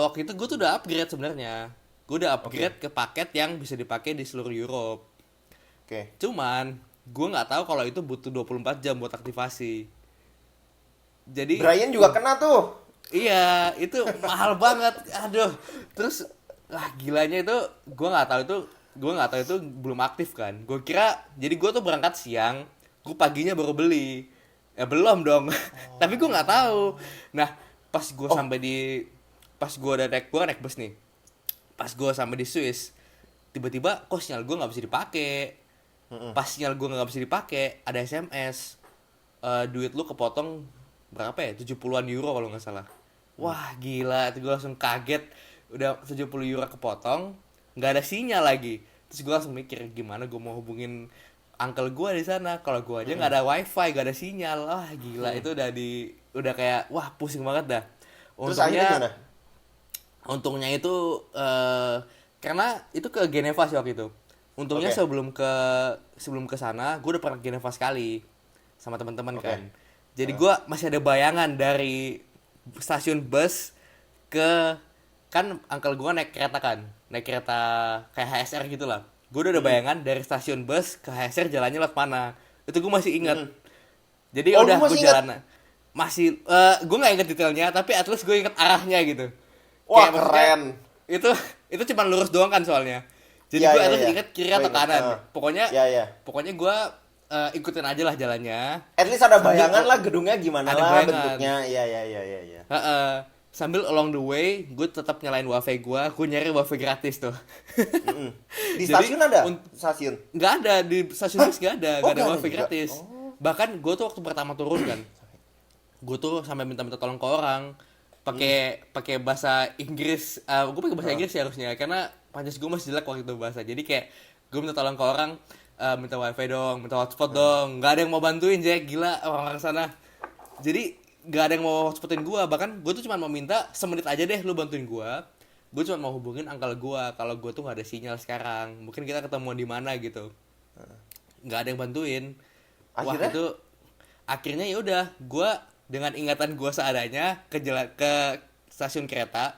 S1: waktu itu gue tuh udah upgrade sebenarnya. Gue udah upgrade ke paket yang bisa dipakai di seluruh Europe.
S2: Oke.
S1: Cuman gue nggak tahu kalau itu butuh 24 jam buat aktivasi. Jadi
S2: Brian juga kena tuh.
S1: iya, itu mahal banget. Aduh. Terus gilanya itu gue nggak tahu itu belum aktif kan. Gue kira jadi gue tuh berangkat siang, gue paginya baru beli. Ya belum dong. Tapi gue nggak tahu. Nah, pas gue
S2: Oh.
S1: sampai di pas gue naik bus nih. Pas gue sampai di Swiss, tiba-tiba kok sinyal gue nggak bisa dipakai. Pas sinyal gue nggak bisa dipakai, ada SMS. Duit lu kepotong berapa ya? 70-an euro kalau nggak salah. Wah, gila, itu gue langsung kaget. Udah 70 euro kepotong, nggak ada sinyal lagi. Terus gue langsung mikir gimana gue mau hubungin uncle gue di sana. Kalau gue aja nggak ada wifi, nggak ada sinyal. Wah, gila, itu udah kayak wah pusing banget dah.
S2: Terus akhirnya gimana?
S1: Untungnya itu karena itu ke Geneva sih waktu itu. Untungnya
S2: Oke.
S1: sebelum ke sana, gue udah pernah ke Geneva sekali sama teman-teman
S2: Oke.
S1: kan. Jadi gue masih ada bayangan dari stasiun bus ke kan uncle gue naik kereta kayak HSR gitu lah. Gue udah ada bayangan dari stasiun bus ke HSR jalannya lewat mana. Itu gue masih ingat. Jadi
S2: Oh, lu
S1: udah gue
S2: masih ingat?
S1: jalan masih gue nggak inget detailnya tapi at least gue inget arahnya gitu.
S2: Wah,
S1: Maksudnya,
S2: keren.
S1: itu cuma lurus doang kan soalnya. Jadi
S2: Iya,
S1: gue
S2: iya,
S1: harus
S2: iya.
S1: inget kiri
S2: Gua
S1: atau
S2: ingat,
S1: kanan. Pokoknya
S2: Iya, iya.
S1: pokoknya gue ikutin aja lah jalannya.
S2: At least ada
S1: Sambil-
S2: bayangan lah gedungnya gimana
S1: Ada
S2: lah
S1: bayangan.
S2: bentuknya. Iya, iya, iya, iya, iya.
S1: Sambil along the way gue tetap nyalain wifi gue nyari wifi gratis tuh.
S2: Di
S1: Jadi,
S2: stasiun ada?
S1: un-
S2: Stasiun.
S1: Nggak ada di stasiun bus nggak ada
S2: Oh,
S1: nggak ada
S2: nggak ada
S1: wifi
S2: juga.
S1: gratis. Bahkan gue tuh waktu pertama turun kan, gue tuh sampai minta-minta tolong ke orang pakai bahasa Inggris. Gue pakai bahasa Inggris ya harusnya karena Prancis gue masih jelek waktu itu bahasa. Jadi kayak gue minta tolong ke orang, minta wifi dong, minta hotspot dong. Nggak ada yang mau bantuin, Jack, gila orang-orang sana. Jadi nggak ada yang mau hotspotin gue. Bahkan gue tuh cuma mau minta semenit aja deh lu bantuin gue. Gue cuma mau hubungin uncle gue kalau gue tuh nggak ada sinyal sekarang. Mungkin kita ketemu di mana gitu. Nggak ada yang bantuin. Wah,
S2: Akhirnya?
S1: itu akhirnya ya udah gue dengan ingatan gue seadanya ke stasiun kereta.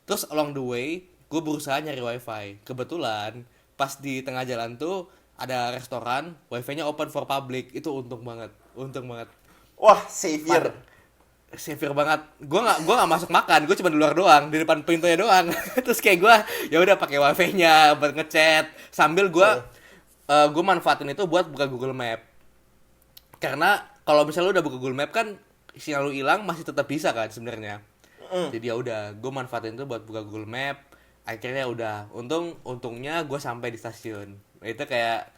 S1: Terus along the way gue berusaha nyari wifi. Kebetulan pas di tengah jalan tuh ada restoran wifi-nya open for public. Itu untung banget
S2: Wah, savior.
S1: severe banget. Gua nggak masuk makan, gue cuma di luar doang, di depan pintunya doang. Terus kayak gue ya udah pakai wifi-nya buat ngechat sambil gue manfaatin itu buat buka Google Map. Karena kalau misalnya lu udah buka Google Map kan sinyal lu hilang masih tetap bisa kan sebenarnya. Jadi ya udah, gue manfaatin itu buat buka Google Map. Akhirnya udah, untungnya gue sampai di stasiun. Itu kayak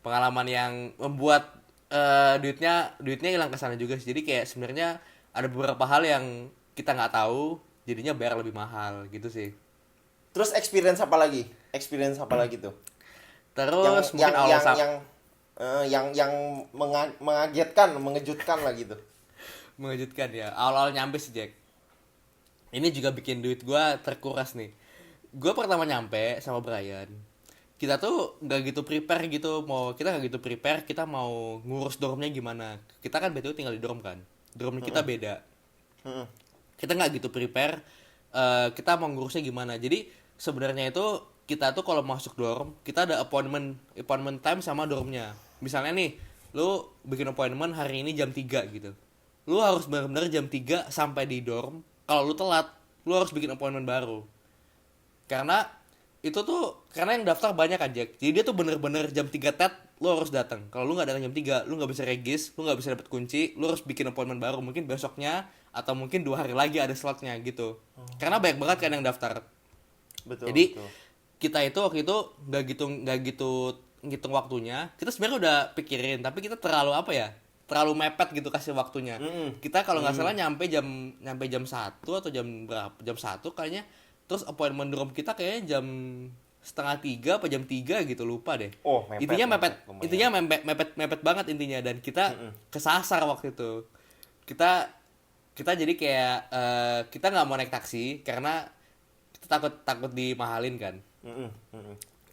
S1: pengalaman yang membuat duitnya hilang ke sana juga sih. Jadi kayak sebenarnya ada beberapa hal yang kita nggak tahu, jadinya bayar lebih mahal gitu sih.
S2: Terus experience apa lagi? Experience apa lagi tuh?
S1: Terus mungkin
S2: yang
S1: awal
S2: yang yang yang mengagetkan, mengejutkan lah gitu.
S1: mengejutkan ya. Awal-awal nyampe sih, Jack. Ini juga bikin duit gue terkuras nih. Gue pertama nyampe sama Brian, kita tuh nggak gitu prepare gitu, kita mau ngurus dormnya gimana. Kita kan betul tinggal di dorm kan, dorm kita beda. Kita nggak gitu prepare, kita mau ngurusnya gimana. Jadi sebenarnya itu kita tuh kalau masuk dorm kita ada appointment time sama dormnya. Misalnya nih lu bikin appointment hari ini jam 3 gitu, lu harus benar-benar jam 3 sampai di dorm. Kalau lu telat lu harus bikin appointment baru, karena karena yang daftar banyak kan, Jack. Jadi dia tuh bener-bener jam 3 tet lu harus datang. Kalau lu nggak datang jam 3 lu nggak bisa regis, lu nggak bisa dapet kunci, lu harus bikin appointment baru mungkin besoknya atau mungkin 2 hari lagi ada slotnya gitu. Karena banyak banget kan yang daftar.
S2: Betul.
S1: Jadi
S2: betul.
S1: kita itu waktu itu nggak gitu ngitung waktunya. Kita sebenarnya udah pikirin, tapi kita terlalu mepet gitu kasih waktunya. Kita kalau nggak salah nyampe jam 1 atau jam berapa? Jam 1 kayaknya. Terus appointment room kita kayaknya jam setengah 3 apa jam 3 gitu, lupa deh.
S2: Oh, mepet, lumayan.
S1: Intinya mepet banget intinya, dan kita kesasar waktu itu. Kita jadi kayak kita nggak mau naik taksi karena kita takut dimahalin kan.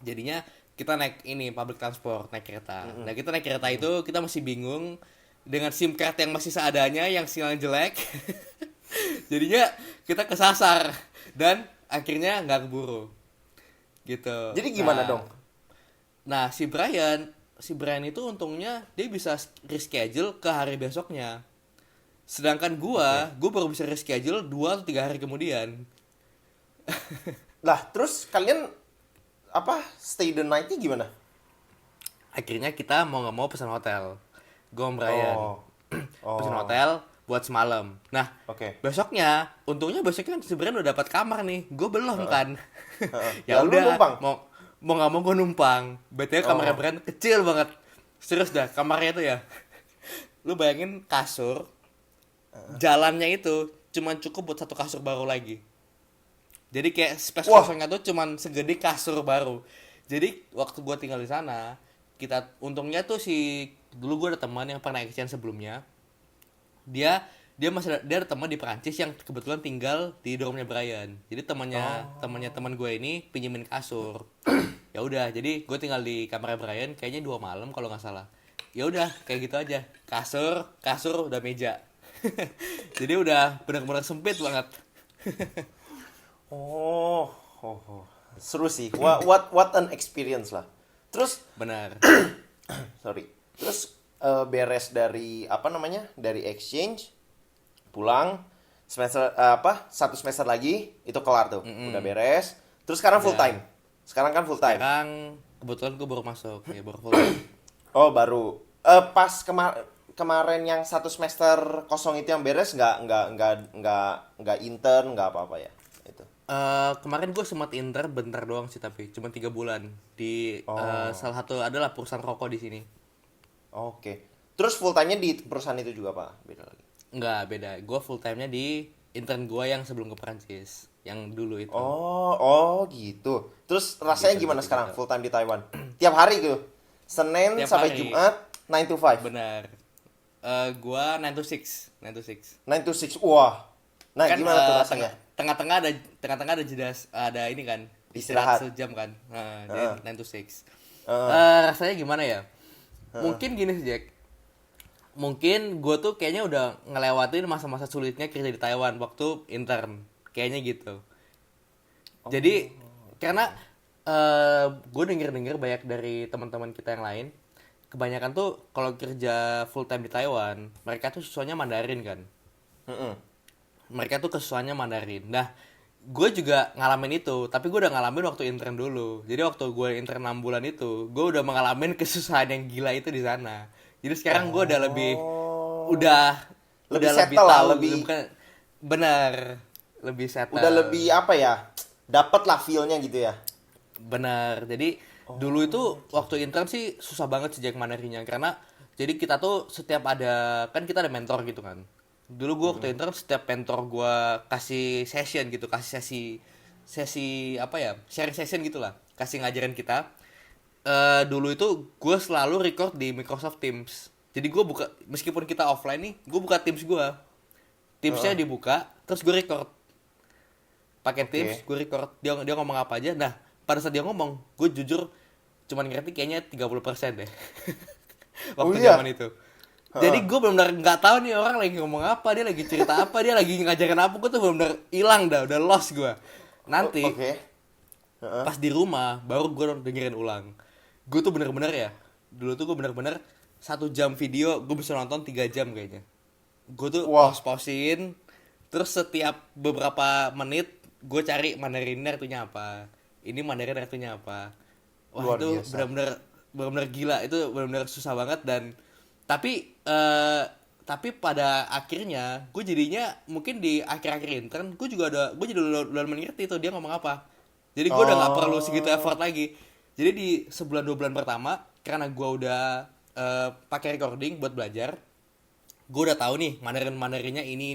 S1: Jadinya kita naik ini public transport, naik kereta. Nah, kita naik kereta itu kita masih bingung dengan SIM card yang masih seadanya, yang sinyalnya jelek. Jadinya kita kesasar dan akhirnya nggak keburu gitu.
S2: Jadi gimana dong?
S1: Nah, si Brian itu untungnya dia bisa reschedule ke hari besoknya. Sedangkan gue baru bisa reschedule 2 atau 3 hari kemudian.
S2: Lah, terus kalian apa stay the night-nya gimana?
S1: Akhirnya kita mau nggak mau pesan hotel. Gue sama Brian
S2: Oh.
S1: pesan
S2: Oh.
S1: hotel buat semalam. Nah,
S2: Oke.
S1: besoknya, untungnya besoknya kan sebenarnya udah dapat kamar nih. Gue belum kan. Ya
S2: Lah, lu
S1: udah,
S2: numpang?
S1: mau nggak mau gue numpang. BTW kamarnya
S2: Oh.
S1: Brian kecil banget. Serius dah, kamarnya tuh ya. Lu bayangin kasur, jalannya itu cuman cukup buat 1 kasur baru lagi. Jadi kayak space
S2: Wah.
S1: kosongnya tuh cuman segede kasur baru. Jadi waktu gua tinggal di sana, kita untungnya tuh dulu gua ada teman yang pernah exchange sebelumnya. Dia ada teman di Perancis yang kebetulan tinggal di dormnya Brian. Jadi temannya teman gue ini pinjemin kasur. Ya udah, jadi gue tinggal di kamarnya Brian kayaknya 2 malam kalau nggak salah. Ya udah, kayak gitu aja. Kasur udah meja. Jadi udah benar-benar sempit banget.
S2: Oh. Seru sih. What an experience lah. Terus
S1: Benar.
S2: sorry. Terus beres dari apa namanya? Dari exchange pulang semester 1 semester lagi itu kelar tuh. Udah beres. Terus sekarang full
S1: Udah.
S2: time. Sekarang kan full time.
S1: Sekarang kebetulan gue baru masuk, ya baru full time.
S2: Oh, baru. Pas kemarin yang 1 semester kosong itu yang beres nggak intern nggak apa-apa ya itu.
S1: Kemarin gue sempat inter bentar doang sih, tapi cuma 3 bulan di salah satu adalah perusahaan rokok di sini.
S2: Oke. Terus full time-nya di perusahaan itu juga Pak? Beda lagi.
S1: Nggak, beda. Gue full time-nya di intern gue yang sebelum ke Perancis, yang dulu itu.
S2: Oh gitu. Terus rasanya
S1: Gitu,
S2: gimana
S1: gitu,
S2: sekarang
S1: gitu.
S2: full time di Taiwan? Tiap hari gitu. Senin
S1: Tiap
S2: sampai
S1: hari.
S2: Jumat 9 to 5.
S1: Benar. Gue 9 to 6, 9 to 6.
S2: 9 to 6. Wah. Nah,
S1: Kan
S2: gimana tuh rasanya?
S1: tengah-tengah ada jeda, ada ini kan,
S2: Istirahat.
S1: sejam kan. Nah, jadi 9 to 6. Rasanya gimana ya? Mungkin gini sih, Jack. Mungkin gue tuh kayaknya udah ngelewatin masa-masa sulitnya kerja di Taiwan waktu intern. Kayaknya gitu. Jadi karena gue denger banyak dari teman-teman kita yang lain, kebanyakan tuh kalau kerja full time di Taiwan, mereka tuh siswanya Mandarin kan.
S2: Mm-mm.
S1: Mereka tuh kesusahannya Mandarin. Nah, gue juga ngalamin itu, tapi gue udah ngalamin waktu intern dulu. Jadi waktu gue intern 6 bulan itu, gue udah mengalami kesusahan yang gila itu di sana. Jadi sekarang gue udah lebih
S2: Lebih
S1: udah
S2: settle lah,
S1: tahu,
S2: lebih-
S1: bukan benar, lebih settle.
S2: Udah lebih apa ya? Dapat lah feel-nya gitu ya.
S1: Benar. Jadi dulu itu waktu intern sih susah banget sih Jack Mandarinnya, karena jadi kita tuh setiap kan kita ada mentor gitu kan. Dulu gue waktu intern setiap mentor gue kasih session gitu, kasih sesi apa ya, sharing session gitulah, kasih ngajarin kita. Dulu itu gue selalu record di Microsoft Teams. Jadi gue buka, meskipun kita offline nih, gue buka Teams gue. Teamsnya dibuka, terus gue record. Pakai
S2: Oke.
S1: Teams, gue record. Dia ngomong apa aja. Nah, pada saat dia ngomong, gue jujur cuman ngerti kayaknya 30% deh. Waktu
S2: iya?
S1: zaman itu. Jadi gue benar-benar nggak tahu nih orang lagi ngomong apa, dia lagi cerita apa, dia lagi ngajarin apa, gue tuh benar-benar hilang dah, udah lost gue. Nanti
S2: Oke. Heeh.
S1: pas di rumah baru gue dengerin ulang. Gue tuh bener-bener ya, dulu tuh gue bener-bener 1 jam video gue bisa nonton 3 jam kayaknya. Gue tuh
S2: Wah.
S1: pause-pausein, terus setiap beberapa menit gue cari Mandarinnya artinya apa, ini Mandarin artinya apa. Wah,
S2: Luar
S1: itu
S2: biasa.
S1: bener-bener gila, itu bener-bener susah banget. Dan tapi pada akhirnya gue jadinya mungkin di akhir-akhir intern gue jadi udah mengerti tuh dia ngomong apa. Jadi gue udah nggak perlu segitu effort lagi. Jadi di sebulan 2 bulan pertama, karena gue udah pakai recording buat belajar, gue udah tahu nih Mandarinnya ini.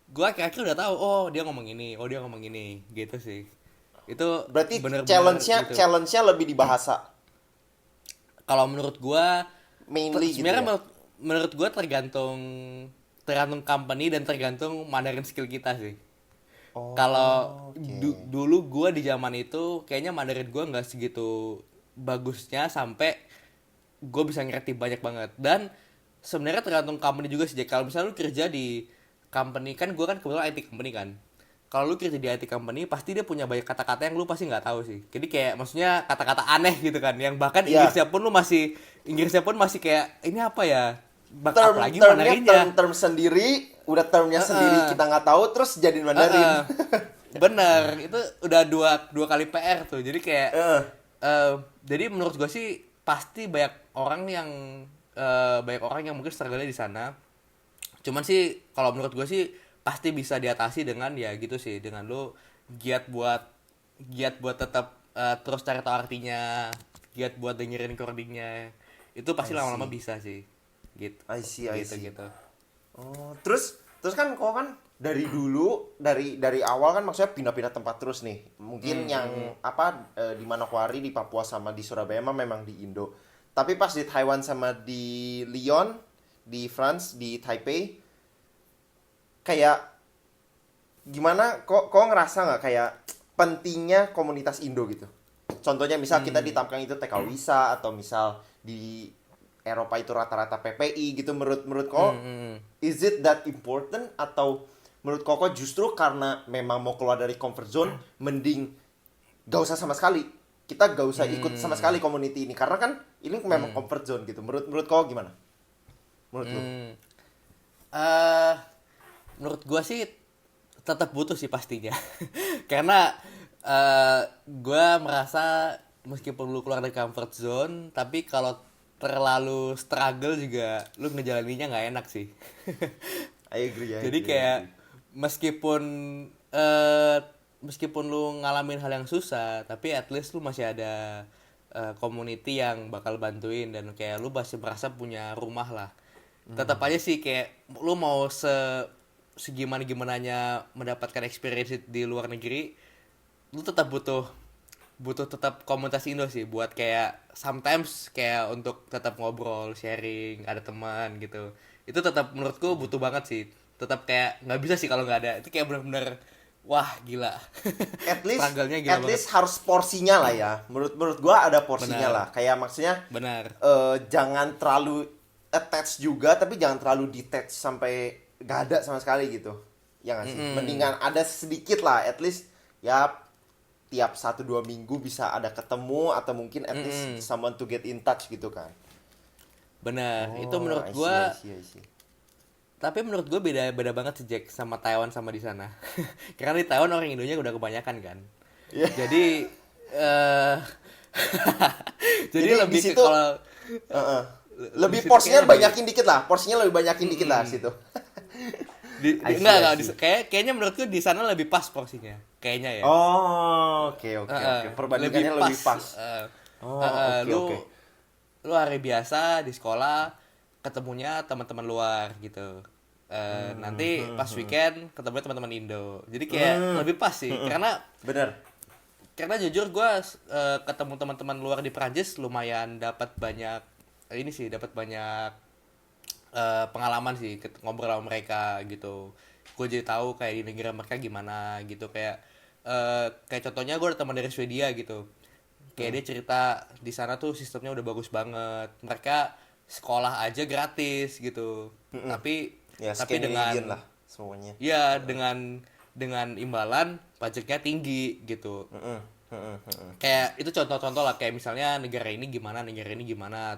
S1: Gue akhir-akhir udah tahu, oh dia ngomong ini, gitu sih. Itu
S2: Berarti
S1: bener-bener
S2: challenge-nya
S1: gitu.
S2: challenge-nya lebih di bahasa.
S1: Kalau menurut gue
S2: Mainly gitu
S1: sebenarnya
S2: ya.
S1: menurut gue tergantung company dan tergantung Mandarin skill kita sih.
S2: Oh,
S1: Kalau
S2: oke.
S1: dulu gue di zaman itu kayaknya Mandarin gue nggak segitu bagusnya sampai gue bisa ngerti banyak banget. Dan sebenarnya tergantung company juga sih. Kalau misalnya lu kerja di company, kan gue kan kebetulan IT company kan. Kalau lu kerja di IT company pasti dia punya banyak kata-kata yang lu pasti nggak tahu sih. Jadi kayak maksudnya kata-kata aneh gitu kan, yang bahkan
S2: Iya.
S1: Inggrisnya pun masih kayak ini apa ya? backup lagi Mandarinnya.
S2: term sendiri, udah termnya sendiri kita nggak tahu, terus jadiin Mandarin.
S1: Bener, itu udah dua kali PR tuh. Jadi kayak jadi menurut gue sih pasti banyak orang yang mungkin struggle di sana. Cuman sih kalau menurut gue sih pasti bisa diatasi dengan ya gitu sih, dengan lo giat buat tetap terus cari tahu artinya, giat buat dengerin recordingnya. Itu pasti lama-lama bisa sih. Gitu.
S2: I see.
S1: Gitu.
S2: Oh, terus kan kau kan dari dulu dari awal kan maksudnya pindah-pindah tempat terus nih. Mungkin di Manokwari, di Papua sama di Surabaya memang di Indo. Tapi pas di Taiwan sama di Lyon, di France, di Taipei, kayak gimana kok ngerasa nggak kayak pentingnya komunitas Indo gitu? Contohnya misal kita di Tamkang itu TK Wisa, atau misal di Eropa itu rata-rata PPI gitu. Menurut kok is it that important, atau menurut kok justru karena memang mau keluar dari comfort zone mending gak usah sama sekali, kita gak usah ikut sama sekali community ini karena kan ini memang comfort zone gitu. Menurut kok gimana? Menurut lu?
S1: Menurut gua sih tetap butuh sih pastinya. Karena gua merasa meskipun lu keluar dari comfort zone, tapi kalau terlalu struggle juga lu ngejalaninnya nggak enak sih.
S2: I agree.
S1: Jadi kayak meskipun lu ngalamin hal yang susah, tapi at least lu masih ada community yang bakal bantuin, dan kayak lu masih merasa punya rumah lah. Tetap aja sih kayak lu mau segimananya mendapatkan experience di luar negeri, lu tetap butuh tetap komunitas Indo sih, buat kayak sometimes kayak untuk tetap ngobrol, sharing, ada teman gitu. Itu tetap menurutku butuh banget sih. Tetap kayak nggak bisa sih kalau nggak ada. Itu kayak benar-benar wah gila.
S2: At least
S1: Struggle-nya gila
S2: least harus porsinya lah ya. Menurut gua ada porsinya lah. Kayak maksudnya
S1: benar.
S2: Jangan terlalu attach juga, tapi jangan terlalu detach sampai gak ada sama sekali gitu. Ya nggak sih? Mendingan ada sedikit lah, at least ya tiap 1-2 minggu bisa ada ketemu, atau mungkin at least someone to get in touch gitu kan.
S1: Benar. Itu menurut
S2: I
S1: gua.
S2: see.
S1: Tapi menurut gue beda banget sih Jack sama Taiwan sama di sana. Karena di Taiwan orang Indonya udah kebanyakan kan.
S2: Yeah.
S1: Jadi jadi lebih
S2: di situ,
S1: ke kalau
S2: lebih porsinya banyakin dikit lah. Porsinya lebih banyakin dikit lah situ.
S1: Enggak, kayaknya menurutku di sana lebih pas porsinya. Kayaknya ya.
S2: Oh, oke. Perbandingannya lebih pas.
S1: Lu hari biasa di sekolah ketemunya teman-teman luar gitu. Nanti pas weekend ketemu teman-teman Indo. Jadi kayak lebih pas sih. Karena jujur gue ketemu teman-teman luar di Prancis lumayan dapat banyak pengalaman sih, ngobrol sama mereka gitu. Gue jadi tahu kayak di negara mereka gimana gitu, kayak contohnya gue ada teman dari Swedia gitu. Kayak dia cerita di sana tuh sistemnya udah bagus banget. Mereka sekolah aja gratis gitu. Tapi dengan
S2: lah semuanya.
S1: Ya, dengan imbalan pajaknya tinggi gitu. Kayak itu contoh-contoh lah, kayak misalnya negara ini gimana.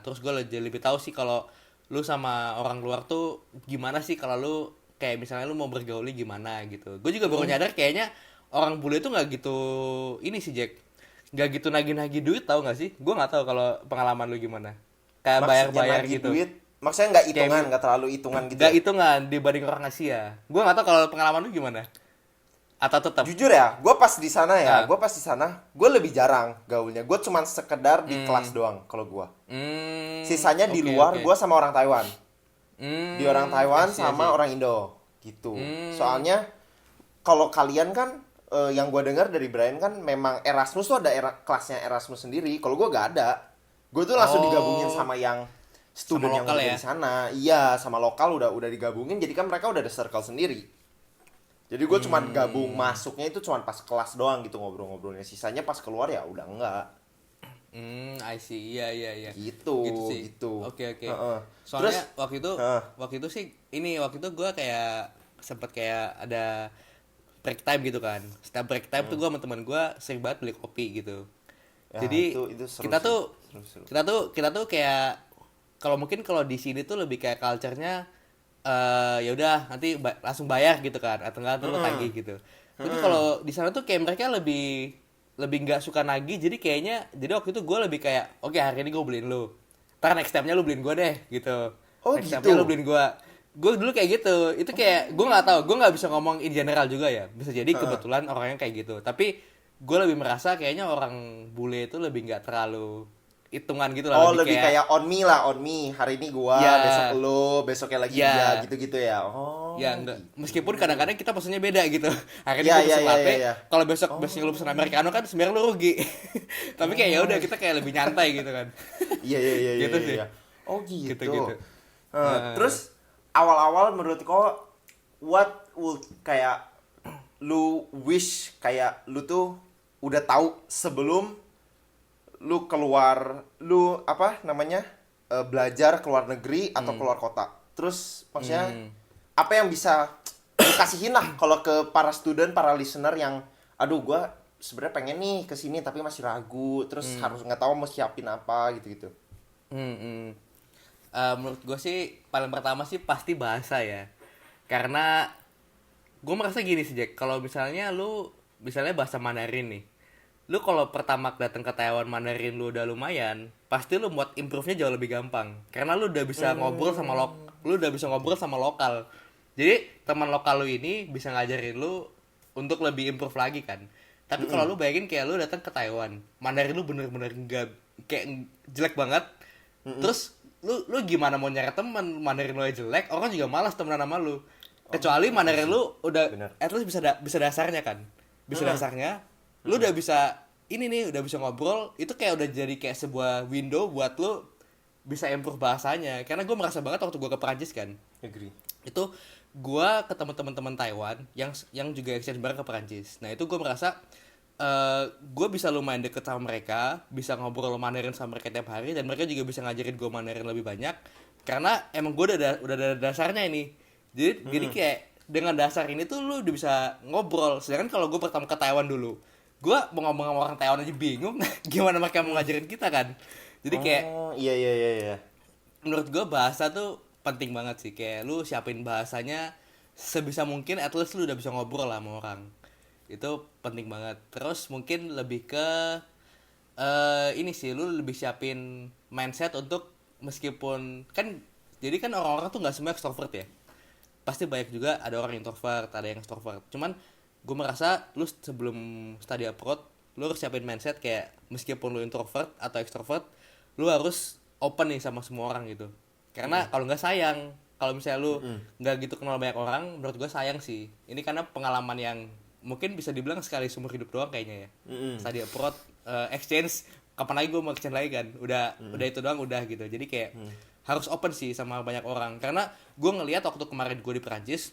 S1: Terus gue lebih tahu sih kalau lu sama orang luar tuh gimana sih, kalau lu kayak misalnya lu mau bergauli gimana gitu. Gue juga baru nyadar kayaknya orang bule itu nggak gitu ini sih Jack, nggak gitu nagih-nagih duit, tau nggak sih? Gue nggak tahu kalau pengalaman lu gimana. Kayak bayar-bayar gitu.
S2: Duit, maksudnya nggak hitungan, nggak terlalu hitungan gitu.
S1: Nggak hitungan dibanding orang Asia. Gue nggak tahu kalau pengalaman lu gimana. Atau tetap?
S2: Jujur ya, gue pas di sana gue lebih jarang gaulnya. Gue cuman sekedar di kelas doang kalau gue. Sisanya di luar, gue sama orang Taiwan. Di orang Taiwan sama orang Indo gitu. Soalnya kalau kalian kan yang gue dengar dari Brian kan memang Erasmus tuh ada kelasnya Erasmus sendiri. Kalau gue gak ada. Gue tuh langsung digabungin sama yang student yang udah di sana. Iya, sama lokal udah digabungin. Jadi kan mereka udah ada circle sendiri. Jadi gue cuma gabung masuknya itu cuma pas kelas doang gitu, ngobrol-ngobrolnya. Sisanya pas keluar ya udah enggak.
S1: I see. Iya.
S2: Gitu sih.
S1: Oke. Soalnya terus, waktu itu gue kayak sempet kayak ada break time gitu kan. Setiap break time tuh gue sama teman gue sering banget beli kopi gitu. Ya, jadi itu seru, kita tuh kayak kalau mungkin kalau di sini tuh lebih kayak culture-nya ya udah nanti langsung bayar gitu kan atau enggak tuh lo tagih gitu. Tapi kalau di sana tuh kayak mereka lebih lebih nggak suka nagih, jadi waktu itu gue lebih kayak oke, hari ini gue beliin lu, ntar next time-nya lu beliin gue deh gitu.
S2: Oh
S1: Next time-nya lu
S2: gitu.
S1: beliin gue dulu kayak gitu. Itu kayak gue nggak tahu, gue nggak bisa ngomong in general juga ya, bisa jadi kebetulan orangnya kayak gitu. Tapi gue lebih merasa kayaknya orang bule itu lebih nggak terlalu hitungan gitu lah,
S2: Oh,
S1: lebih
S2: lebih
S1: kayak
S2: kayak on me lah, on me. Hari ini gua, besok
S1: ya
S2: lo, besoknya lagi dia,
S1: ya
S2: gitu-gitu ya. Oh,
S1: ya enggak,
S2: gitu.
S1: meskipun kadang-kadang kita pesennya beda gitu. Hari ini
S2: Ya,
S1: gue
S2: ya,
S1: pesen
S2: ya, ya,
S1: latte,
S2: ya.
S1: kalau besok besoknya lu pesen
S2: Oh.
S1: americano kan sebenarnya lu rugi. Tapi kayak ya udah, kita kayak lebih nyantai gitu kan.
S2: Iya, iya, iya, iya,
S1: Gitu
S2: iya,
S1: sih,
S2: iya. Oh,
S1: gitu
S2: gitu.
S1: gitu.
S2: Terus awal-awal menurut kau what would kayak lu wish kayak lu tuh udah tahu sebelum lu keluar, lu apa namanya, belajar keluar negeri atau keluar kota. Terus maksudnya apa yang bisa lu kasihin lah kalau ke para student, para listener yang aduh gua sebenarnya pengen nih ke sini tapi masih ragu, terus harus nggak tahu mau siapin apa gitu-gitu.
S1: Hmm, hmm. Menurut gue sih paling pertama sih pasti bahasa ya, karena gue merasa gini sih Jack, kalau misalnya lu misalnya bahasa Mandarin nih, lu kalau pertama datang ke Taiwan Mandarin lu udah lumayan, pasti lu buat improve-nya jauh lebih gampang karena lu udah bisa ngobrol sama lu udah bisa ngobrol sama lokal. Jadi teman lokal lu ini bisa ngajarin lu untuk lebih improve lagi kan. Tapi kalau lu bayangin kayak lu datang ke Taiwan, Mandarin lu bener-bener nggak, kayak jelek banget. Terus lu gimana mau nyari teman, Mandarin lu aja jelek, orang juga malas temenan sama lu. Kecuali Mandarin lu udah
S2: Bener.
S1: at least bisa dasarnya kan. Bisa dasarnya, lu udah bisa ini nih, udah bisa ngobrol, itu kayak udah jadi kayak sebuah window buat lu bisa improve bahasanya. Karena gue merasa banget waktu gue ke Perancis kan,
S2: Agree.
S1: itu gue ketemu teman-teman Taiwan yang juga exchange bareng ke Perancis. Nah itu gue merasa gue bisa lumayan deket sama mereka, bisa ngobrol Mandarin sama mereka tiap hari, dan mereka juga bisa ngajarin gue Mandarin lebih banyak karena emang gue udah ada dasarnya ini. Jadi kayak dengan dasar ini tuh lu udah bisa ngobrol. Sedangkan kalau gue pertama ke Taiwan dulu, gue mau ngomong sama orang Taiwan aja bingung, gimana mereka mau ngajarin kita kan. Jadi kayak
S2: Oh, iya, iya, iya, iya.
S1: menurut gue bahasa tuh penting banget sih, kayak lu siapin bahasanya sebisa mungkin, at least lu udah bisa ngobrol lah sama orang, itu penting banget. Terus mungkin lebih ke ini sih, lu lebih siapin mindset untuk, meskipun kan, jadi kan orang-orang tuh nggak semua extrovert ya, pasti banyak juga ada orang introvert, ada yang extrovert. Cuman gue merasa lu sebelum study abroad, lu harus siapin mindset kayak meskipun lu introvert atau extrovert, lu harus open nih sama semua orang gitu. Karena kalau nggak sayang, kalau misalnya lu nggak gitu kenal banyak orang, menurut gue sayang sih. Ini karena pengalaman yang mungkin bisa dibilang sekali seumur hidup doang kayaknya ya. Study abroad, exchange, kapan lagi gue mau exchange lagi kan? Udah itu doang udah gitu. Jadi kayak harus open sih sama banyak orang. Karena gue ngelihat waktu kemarin gue di Perancis,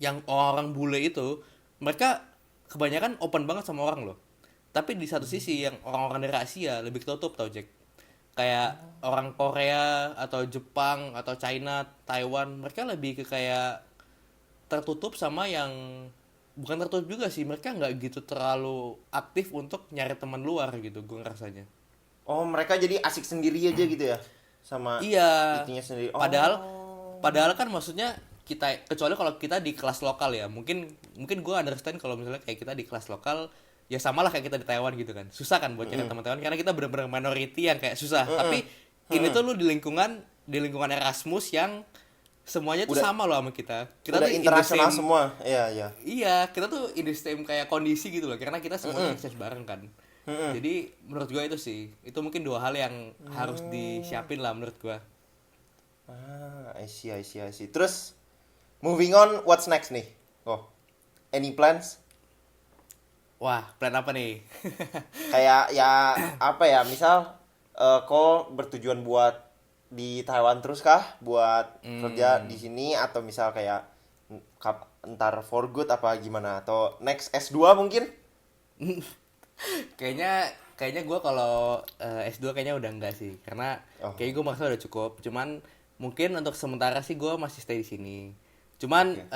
S1: yang orang bule itu, mereka kebanyakan open banget sama orang loh. Tapi di satu sisi yang orang-orang dari Asia lebih tertutup tau Jack. Kayak orang Korea atau Jepang atau China, Taiwan, mereka lebih ke kayak tertutup sama yang, bukan tertutup juga sih, mereka nggak gitu terlalu aktif untuk nyari teman luar gitu gue ngerasanya.
S2: Oh, mereka jadi asik sendiri aja gitu ya? Sama
S1: Iya.
S2: itunya sendiri.
S1: Padahal
S2: Oh.
S1: padahal kan maksudnya kita, kecuali kalau kita di kelas lokal ya. Mungkin mungkin gue understand kalau misalnya kayak kita di kelas lokal, ya sama lah kayak kita di Taiwan gitu kan. Susah kan buat nyari teman Taiwan karena kita benar-benar minority yang kayak susah. Tapi ini tuh lu di lingkungan Erasmus yang semuanya tuh
S2: Udah
S1: sama loh sama kita. Kita
S2: udah
S1: tuh in the
S2: internasional
S1: same,
S2: semua. Iya, iya.
S1: iya, kita tuh in the same kayak kondisi gitu loh. Karena kita semuanya exchange bareng kan. Jadi menurut gue itu sih, itu mungkin dua hal yang harus disiapin lah menurut gue.
S2: Ah, I see, I see, I see. Terus moving on, what's next nih? Oh, any plans?
S1: Wah, plan apa nih?
S2: Kayak ya apa ya? Misal kok bertujuan buat di Taiwan terus kah? Buat kerja di sini atau misal kayak ntar for good apa gimana? Atau next S2 mungkin?
S1: kayaknya gue kalau S2 kayaknya udah enggak sih, karena
S2: Oh.
S1: kayak gue merasa udah cukup. Cuman mungkin untuk sementara sih gue masih stay di sini. Cuman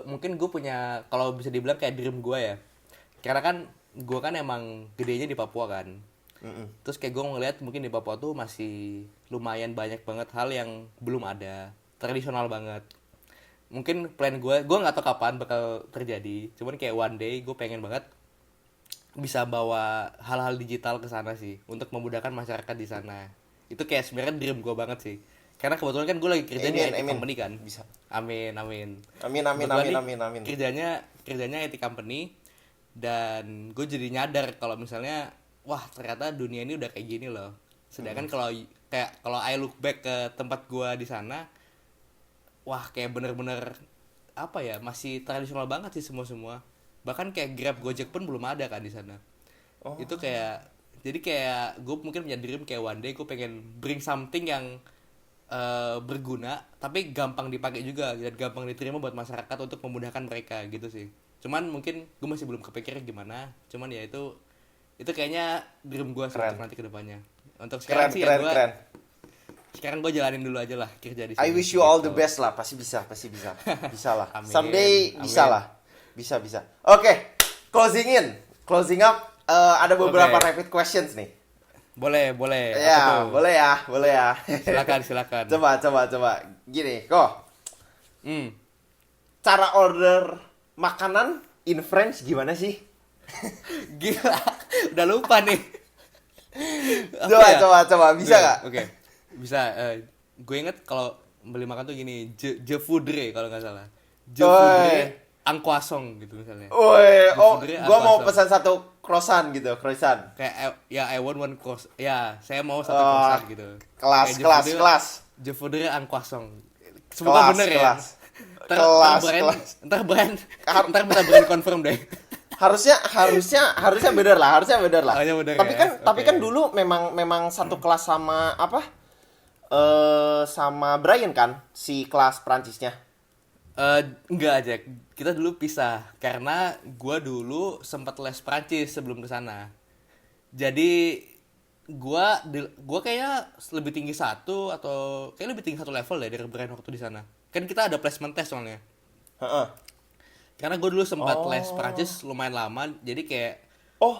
S1: mungkin gue punya, kalau bisa dibilang kayak dream gue ya, karena kan gue kan emang gedenya di Papua kan. Terus kayak gue ngeliat mungkin di Papua tuh masih lumayan banyak banget hal yang belum ada, tradisional banget. Mungkin plan gue nggak tahu kapan bakal terjadi, cuman kayak one day gue pengen banget bisa bawa hal-hal digital ke sana sih untuk memudahkan masyarakat di sana. Itu kayak sebenarnya dream gue banget sih. Karena kebetulan kan gue lagi kerja di IT company kan.
S2: Bisa.
S1: Amin.
S2: Amin.
S1: Kebetulan nih
S2: Amin.
S1: kerjanya IT company, dan gue jadi nyadar kalau misalnya wah ternyata dunia ini udah kayak gini loh. Sedangkan kalau I look back ke tempat gue di sana, wah kayak bener-bener apa ya, masih tradisional banget sih semua. Bahkan kayak Grab, Gojek pun belum ada kan di sana. Itu kayak, jadi kayak gue mungkin punya dream kayak one day gue pengen bring something yang berguna tapi gampang dipakai juga dan gampang diterima buat masyarakat untuk memudahkan mereka gitu sih. Cuman mungkin gue masih belum kepikiran gimana. Cuman ya itu kayaknya dream gue sih untuk nanti kedepannya. Untuk sekarang sih ya gue sekarang gue jalanin dulu aja lah kerja di sini.
S2: I wish you all the best lah, pasti bisa. Bisa lah.
S1: Amin.
S2: Someday bisa
S1: Amin.
S2: lah. Bisa. Oke, closing up. Ada beberapa rapid questions nih.
S1: Boleh.
S2: Ya, boleh ya.
S1: Silakan.
S2: Coba. Gini, kok. Cara order makanan in French gimana sih?
S1: Gila, udah lupa nih.
S2: Coba, bisa nggak?
S1: Oke. Bisa. Gue inget kalau beli makan tuh gini, je voudrais kalau nggak salah. Je voudrais un croissant gitu misalnya.
S2: Gua mau pesan satu croissant gitu, croissant.
S1: Kayak I want one croissant. Ya, saya mau satu croissant gitu.
S2: Kelas.
S1: Je voudrais un croissant. Semoga bener ya. Ntar brand confirm deh.
S2: harusnya bener lah. Tapi kan
S1: Oke.
S2: dulu memang satu kelas sama apa? Sama Brian kan, si kelas Prancisnya.
S1: Enggak aja, kita dulu pisah karena gua dulu sempat les Prancis sebelum ke sana. Jadi gua kayaknya lebih tinggi satu atau kayak lebih tinggi satu level deh dari Brian waktu di sana. Kan kita ada placement test soalnya.
S2: Heeh.
S1: Karena gue dulu sempat les Prancis lumayan lama, jadi kayak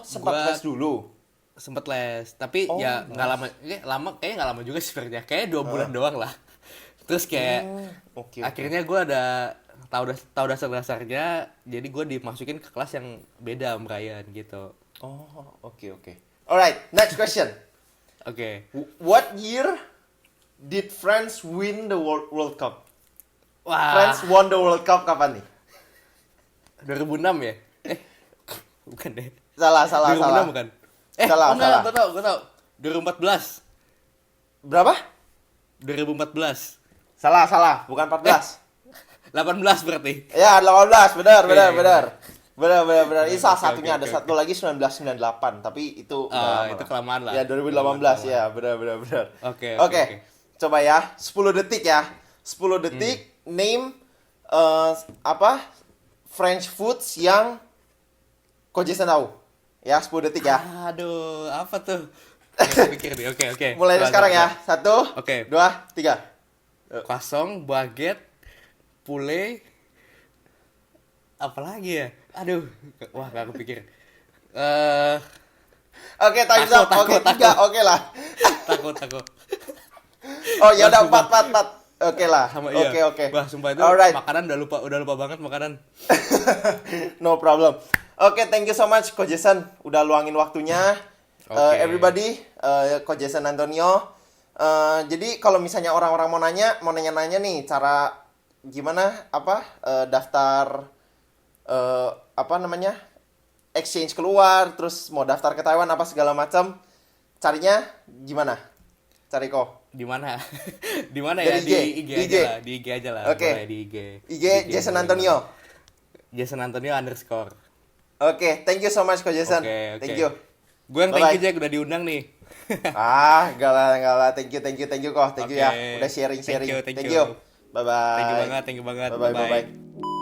S2: sempat les dulu.
S1: sempet les, tapi ya nggak kayaknya nggak lama juga sih sebenarnya, kayak 2 bulan doang lah. Terus kayak
S2: Oke.
S1: akhirnya gue ada tahu dasarnya, jadi gue dimasukin ke kelas yang beda sama Brian gitu.
S2: Oke. Alright, next question.
S1: Oke.
S2: What year did France win the World Cup?
S1: Wah,
S2: France won the World Cup kapan nih?
S1: 2006 ya? Bukan deh.
S2: Salah.
S1: 2006 bukan?
S2: Salah.
S1: Gue tau. 2014.
S2: Berapa?
S1: 2014.
S2: Salah. Bukan 14.
S1: 18 berarti.
S2: Ya, 18. Benar.
S1: Oke.
S2: Ini salah
S1: Oke,
S2: satunya, ada
S1: oke.
S2: satu lagi 1998, tapi itu udah lama
S1: Itu
S2: lah.
S1: kelamaan lah.
S2: Ya, 2018 ya, benar.
S1: Oke.
S2: Coba ya, 10 detik ya. 10 detik name French foods yang Ko Jason tahu. Ya, 10 detik ya.
S1: Aduh, apa tuh? Nggak pikir nih. Oke.
S2: Mulai dari sekarang ya. 1,
S1: Oke.
S2: 2, 3.
S1: Croissant, baguette, poulet, apa lagi ya? Aduh, wah gak kepikir.
S2: Oke, time's up. Oke, 3. Oke lah.
S1: Takut.
S2: Oh, ya udah
S1: Sumpah.
S2: 4. Oke lah.
S1: Sama iya.
S2: Oke.
S1: Wah, sumpah itu
S2: Alright.
S1: makanan udah lupa banget makanan.
S2: No problem. Oke, thank you so much Ko Jason udah luangin waktunya.
S1: Oke.
S2: Everybody, Ko Jason Antonio. Jadi kalau misalnya orang-orang mau nanya nih cara gimana daftar exchange keluar, terus mau daftar ke Taiwan apa segala macam, carinya gimana? Cari Ko.
S1: Di mana? Di mana
S2: Dari
S1: ya?
S2: IG.
S1: Di IG aja lah. Di IG aja lah.
S2: Oke.
S1: Boleh di IG.
S2: IG Jason Antonio.
S1: Jason Antonio _
S2: Oke, thank you so much Ko Jason.
S1: Oke.
S2: Thank you.
S1: Gue yang thank you
S2: Bye-bye.
S1: Jack udah diundang nih.
S2: Enggak lah. Thank you Ko. Thank you ya.
S1: Oke.
S2: Udah sharing.
S1: Thank you.
S2: Bye bye.
S1: Thank you banget.
S2: Bye bye.